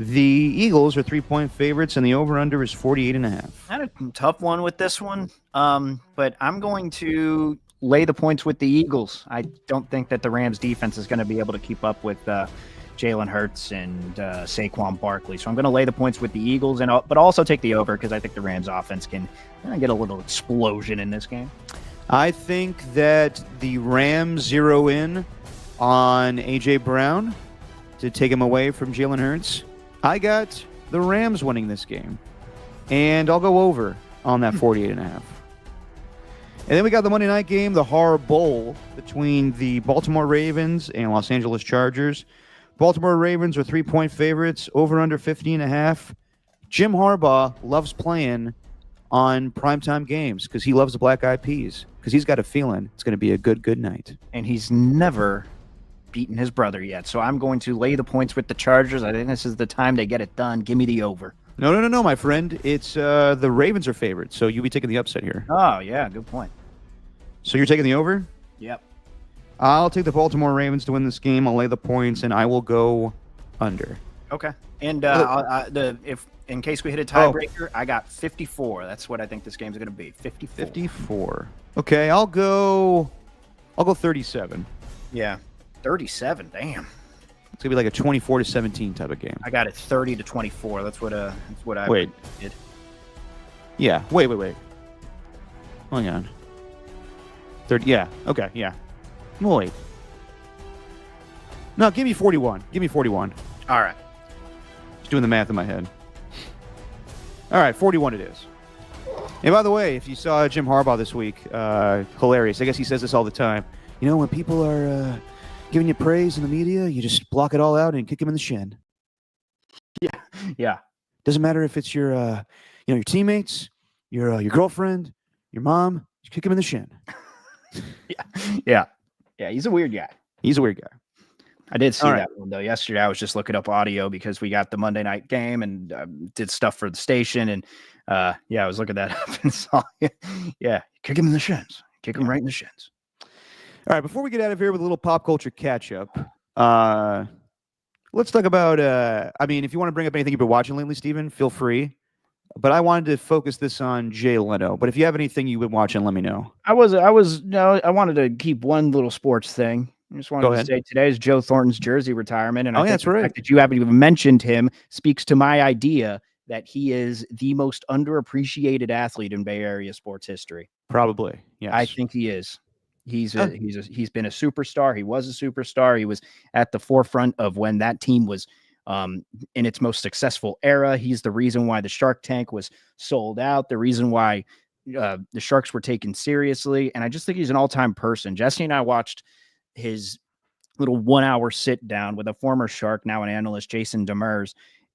Eagles are 3-point favorites, and the over-under is 48.5. I had a tough one with this one, but I'm going to lay the points with the Eagles. I don't think that the Rams defense is going to be able to keep up with Jalen Hurts and Saquon Barkley. So I'm going to lay the points with the Eagles, but also take the over because I think the Rams offense can get a little explosion in this game. I think that the Rams zero in on A.J. Brown to take him away from Jalen Hurts. I got the Rams winning this game, and I'll go over on that 48.5. And then we got the Monday night game, the Horror Bowl between the Baltimore Ravens and Los Angeles Chargers. Baltimore Ravens are 3-point favorites, over under 50.5. Jim Harbaugh loves playing on primetime games because he loves the Black Eyed Peas, because he's got a feeling it's going to be a good night. And he's never beaten his brother yet. So I'm going to lay the points with the Chargers. I think this is the time they get it done. Give me the over. No, my friend. It's the Ravens are favorites, so you'll be taking the upset here. Oh, yeah, good point. So you're taking the over? Yep. I'll take the Baltimore Ravens to win this game. I'll lay the points, and I will go under. Okay. And if in case we hit a tiebreaker, I got 54. That's what I think this game's going to be. 54. 54. Okay, I'll go 37. Yeah. 37. Damn. It's gonna be like a 24-17 type of game. I got it 30-24. That's what I did. Yeah. Wait. Hang on. 30. Yeah. Okay. Yeah. Wait. No, give me 41. All right. Just doing the math in my head. All right, 41 it is. And by the way, if you saw Jim Harbaugh this week, hilarious. I guess he says this all the time. You know, when people are giving you praise in the media, you just block it all out and kick him in the shin. Yeah. Doesn't matter if it's your teammates, your girlfriend, your mom. Just kick him in the shin. Yeah. He's a weird guy. I did see that one though. Yesterday, I was just looking up audio because we got the Monday night game and did stuff for the station. And I was looking that up and saw, kick him in the shins. Kick him right in the shins. All right, before we get out of here with a little pop culture catch up, let's talk about. If you want to bring up anything you've been watching lately, Steven, feel free. But I wanted to focus this on Jay Leno. But if you have anything you've been watching, let me know. I wanted to keep one little sports thing. I just wanted to say today is Joe Thornton's jersey retirement. And I think that's right. The fact that you haven't even mentioned him speaks to my idea that he is the most underappreciated athlete in Bay Area sports history. Probably, yes. I think he is. He's been a superstar. He was a superstar. He was at the forefront of when that team was in its most successful era. He's the reason why the Shark Tank was sold out, the reason why the Sharks were taken seriously. And I just think he's an all-time person. Jesse and I watched his little 1-hour sit down with a former Shark, now an analyst, Jason Demers.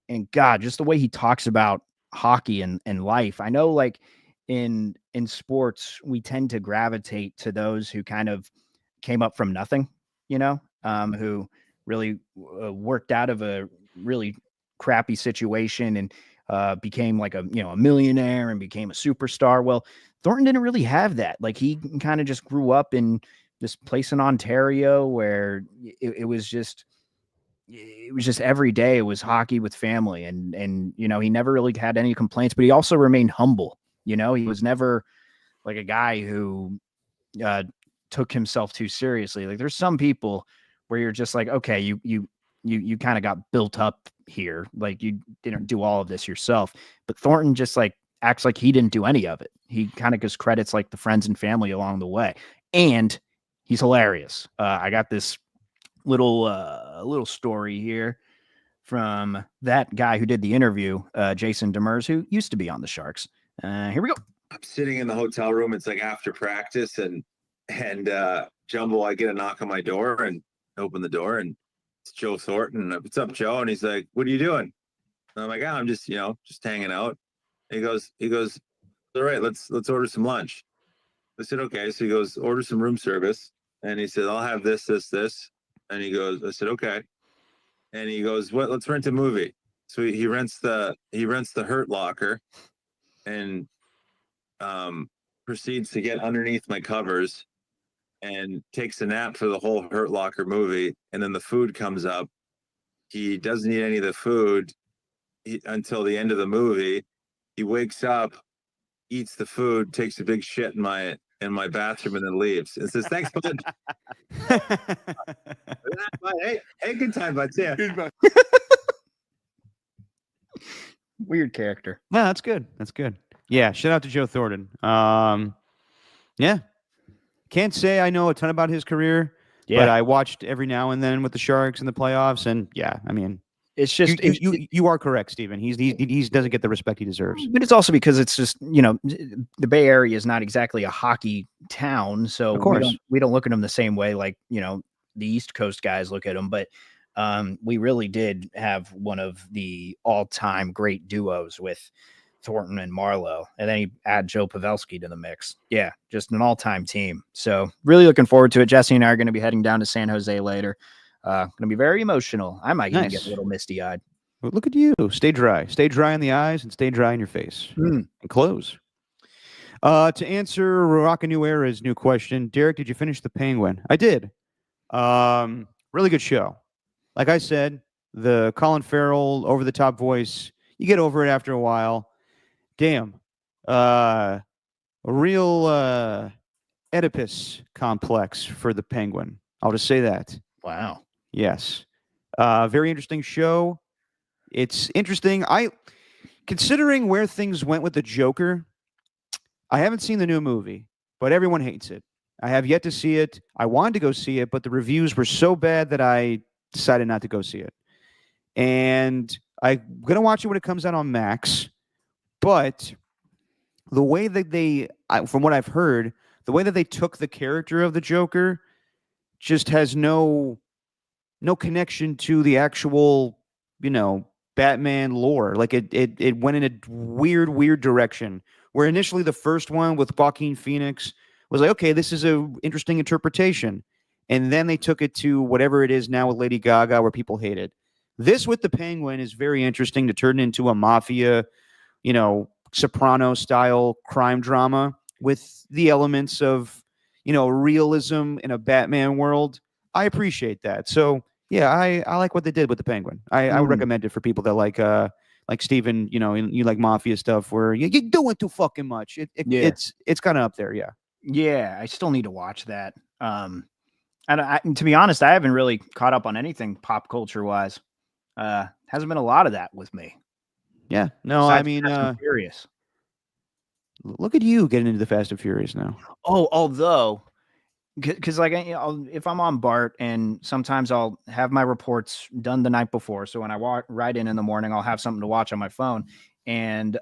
And God, just the way he talks about hockey and life. I know, like, in sports, we tend to gravitate to those who kind of came up from nothing, who really worked out of a really crappy situation and became like a millionaire and became a superstar. Well, Thornton didn't really have that. Like, he kind of just grew up in this place in Ontario where it was just every day. It was hockey with family, and he never really had any complaints, but he also remained humble. You know, he was never like a guy who took himself too seriously. Like there's some people where you're just like, okay, you kind of got built up here. Like you didn't do all of this yourself. But Thornton just like acts like he didn't do any of it. He kind of gives credits like the friends and family along the way. And he's hilarious. I got this little story here from that guy who did the interview, Jason Demers, who used to be on the Sharks. Here we go. I'm sitting in the hotel room. It's like after practice, and Jumbo, I get a knock on my door and open the door, and it's Joe Thornton. What's up, Joe? And he's like, "What are you doing?" And I'm like, "I'm just, just hanging out." And he goes, "All right, let's order some lunch." I said, "Okay." So he goes, "Order some room service," and he said, "I'll have this, this, this." And he goes, I said, "Okay." And he goes, "What? Let's rent a movie." So he rents the Hurt Locker, and proceeds to get underneath my covers and takes a nap for the whole Hurt Locker movie. And then the food comes up. He doesn't eat any of the food until the end of the movie. He wakes up, eats the food, takes a big shit in my bathroom, and then leaves. And says, "Thanks, bud." hey, good time, bud. See ya. Weird character. No, that's good. That's good. Yeah, shout out to Joe Thornton. Yeah. Can't say I know a ton about his career, but I watched every now and then with the Sharks in the playoffs, and yeah, I mean, it's just you are correct, Stephen. He doesn't get the respect he deserves. But it's also because it's just, the Bay Area is not exactly a hockey town, so of course we don't look at them the same way like, the East Coast guys look at them, but we really did have one of the all-time great duos with Thornton and Marlowe, and then you add Joe Pavelski to the mix. Yeah, just an all-time team. So really looking forward to it. Jesse and I are going to be heading down to San Jose later. Going to be very emotional. I might even get a little misty-eyed. Well, look at you. Stay dry in the eyes and stay dry in your face and close. To answer Rock a New Era's new question, Derek, did you finish The Penguin? I did. Really good show. Like I said, the Colin Farrell over-the-top voice, you get over it after a while. Damn. A real Oedipus complex for the Penguin. I'll just say that. Wow. Yes. Very interesting show. It's interesting. Considering where things went with the Joker, I haven't seen the new movie, but everyone hates it. I have yet to see it. I wanted to go see it, but the reviews were so bad that I decided not to go see it. And I'm going to watch it when it comes out on Max. But the way that from what I've heard, the way that they took the character of the Joker just has no connection to the actual, Batman lore. Like it went in a weird direction. Where initially the first one with Joaquin Phoenix was like, okay, this is an interesting interpretation. And then they took it to whatever it is now with Lady Gaga, where people hate it. This with the Penguin is very interesting to turn into a mafia, Soprano style crime drama with the elements of, realism in a Batman world. I appreciate that. So yeah, I like what they did with the Penguin. I would recommend it for people that like Steven, you like mafia stuff where you're doing too fucking much. It's kind of up there. Yeah. Yeah. I still need to watch that. And to be honest, I haven't really caught up on anything pop culture wise. Hasn't been a lot of that with me. Yeah. No, Besides I mean, Fast and Furious. Look at you getting into the Fast and Furious now. Oh, although, because if I'm on BART and sometimes I'll have my reports done the night before. So when I ride in the morning, I'll have something to watch on my phone. And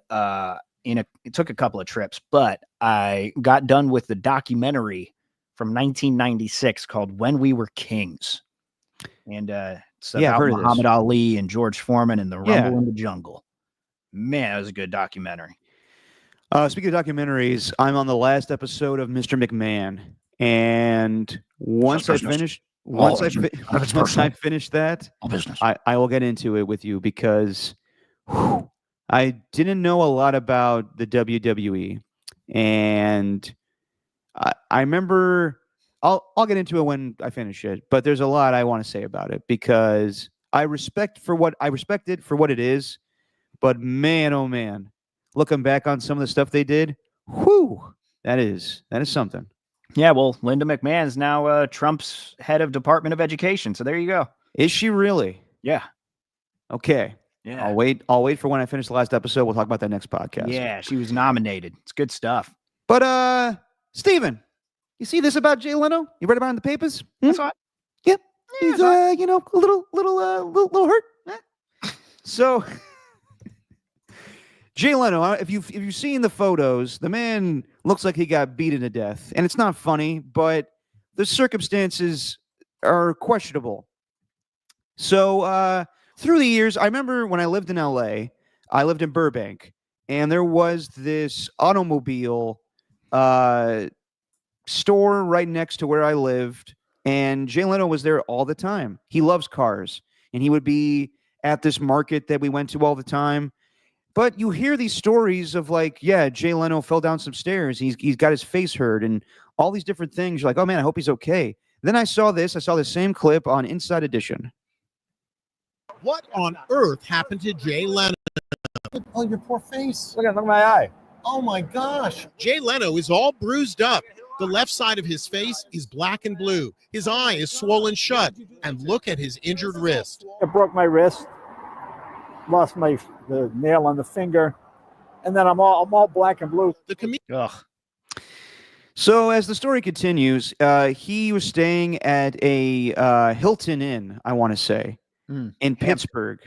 it took a couple of trips, but I got done with the documentary from 1996 called When We Were Kings. And it's about Muhammad Ali and George Foreman and the Rumble in the Jungle. Man, it was a good documentary. Speaking of documentaries, I'm on the last episode of Mr. McMahon, and once I finish that, I will get into it with you because I didn't know a lot about the WWE, and I remember I'll get into it when I finish it, but there's a lot I want to say about it because I respect it for what it is, but man, oh man. looking back on some of the stuff they did, whew, that is something. Yeah, well, Linda McMahon is now Trump's head of Department of Education. So there you go. Is she really? Yeah. Okay. Yeah. I'll wait for when I finish the last episode. We'll talk about that next podcast. Yeah, she was nominated. It's good stuff. But Steven, you see this about Jay Leno? You read about it in the papers? That's what. Yep. He's a little hurt. So Jay Leno, if you've seen the photos, the man looks like he got beaten to death. And it's not funny, but the circumstances are questionable. So through the years, I remember when I lived in LA, I lived in Burbank, and there was this automobile store right next to where I lived, and Jay Leno was there all the time. He loves cars, and he would be at this market that we went to all the time. But you hear these stories of like, yeah, Jay Leno fell down some stairs. He's got his face hurt and all these different things. You're like, oh man, I hope he's okay. Then I saw the same clip on Inside Edition. What on earth happened to Jay Leno? Oh, your poor face. Look at my eye. Oh my gosh. Jay Leno is all bruised up. The left side of his face is black and blue. His eye is swollen shut. And look at his injured wrist. I broke my wrist, lost the nail on the finger, and then I'm all black and blue. Ugh. So as the story continues, he was staying at a Hilton Inn, I want to say, in Pittsburgh.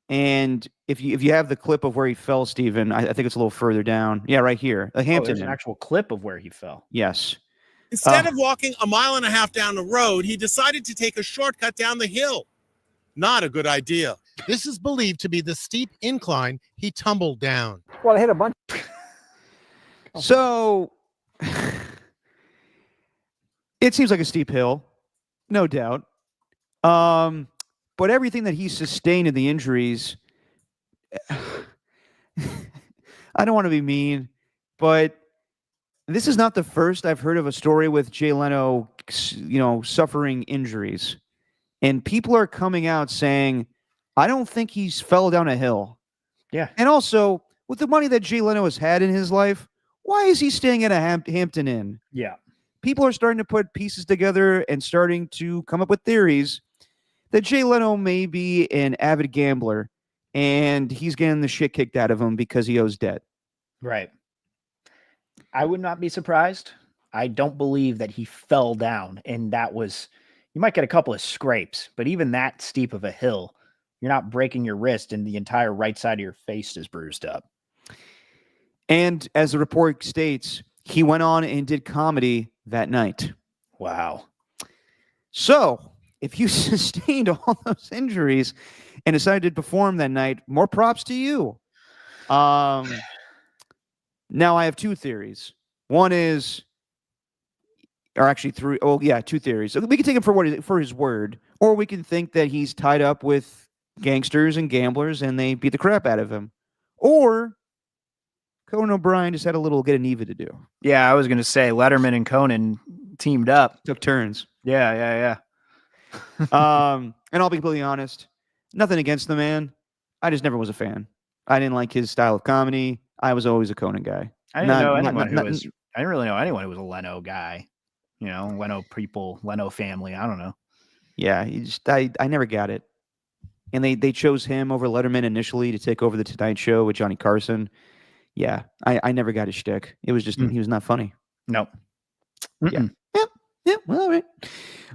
And if you have the clip of where he fell, Stephen, I think it's a little further down. Yeah, right here. The Hampton there's Inn. an actual clip of where he fell. Yes. Instead of walking a mile and a half down the road, he decided to take a shortcut down the hill. Not a good idea. This is believed to be the steep incline he tumbled down. Well, I hit a bunch. So it seems like a steep hill, no doubt. But everything that he sustained in the injuries, I don't want to be mean, but this is not the first I've heard of a story with Jay Leno, suffering injuries. And people are coming out saying, I don't think he's fell down a hill. Yeah. And also, with the money that Jay Leno has had in his life, why is he staying at a Hampton Inn? Yeah. People are starting to put pieces together and starting to come up with theories that Jay Leno may be an avid gambler and he's getting the shit kicked out of him because he owes debt. Right. I would not be surprised. I don't believe that he fell down, and that was, you might get a couple of scrapes, but even that steep of a hill, you're not breaking your wrist and the entire right side of your face is bruised up. And as the report states, he went on and did comedy that night. Wow. So if you sustained all those injuries and decided to perform that night, more props to you. Now I have two theories. One is, or actually three. Oh yeah, two theories. So we can take him for his word, or we can think that he's tied up with gangsters and gamblers and they beat the crap out of him, or Conan O'Brien just had a little get an even to do. Yeah, I was going to say Letterman and Conan teamed up, took turns. Yeah. And I'll be completely honest, nothing against the man. I just never was a fan. I didn't like his style of comedy. I was always a Conan guy. I didn't really know anyone who was a Leno guy. Leno people, Leno family. I don't know. Yeah, I never got it. And they chose him over Letterman initially to take over the Tonight Show with Johnny Carson. Yeah, I never got his shtick. It was just he was not funny. No. Yeah. Well, all right.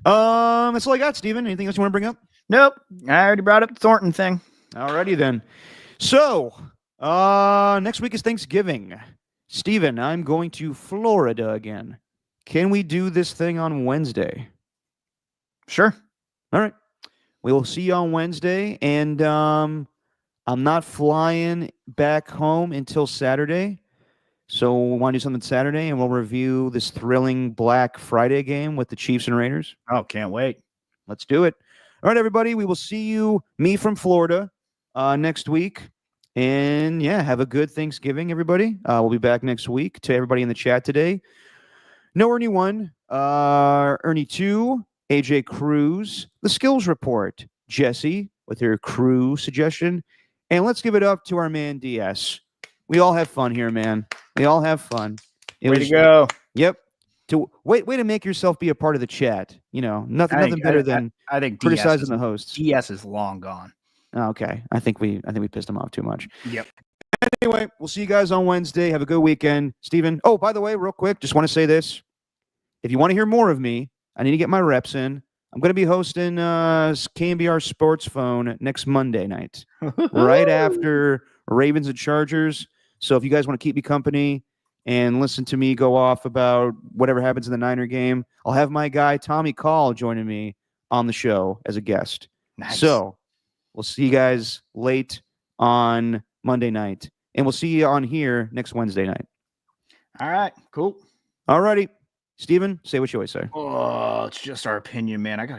That's all I got, Steven. Anything else you want to bring up? Nope. I already brought up the Thornton thing. Alrighty then. So, next week is Thanksgiving. Steven, I'm going to Florida again. Can we do this thing on Wednesday? Sure. All right. We will see you on Wednesday, and I'm not flying back home until Saturday. So we'll want to do something Saturday, and we'll review this thrilling Black Friday game with the Chiefs and Raiders. Oh, can't wait. Let's do it. All right, everybody. We will see you, me from Florida, next week. And, yeah, have a good Thanksgiving, everybody. We'll be back next week. To everybody in the chat today, No Ernie 1, Ernie 2, AJ Cruz, The Skills Report, Jesse with her crew suggestion. And let's give it up to our man, DS. We all have fun here, man. We all have fun. Way to go. Yep. Way to make yourself be a part of the chat. You know, nothing better than I think criticizing the hosts. DS is long gone. Okay. I think we pissed him off too much. Yep. Anyway, we'll see you guys on Wednesday. Have a good weekend. Steven. Oh, by the way, real quick, just want to say this. If you want to hear more of me, I need to get my reps in. I'm going to be hosting KMBR Sports Phone next Monday night, right after Ravens and Chargers. So if you guys want to keep me company and listen to me go off about whatever happens in the Niner game, I'll have my guy Tommy Call joining me on the show as a guest. Nice. So we'll see you guys late on Monday night, and we'll see you on here next Wednesday night. All right, cool. All righty. Steven, say what you always say. Oh, it's just our opinion, man. I got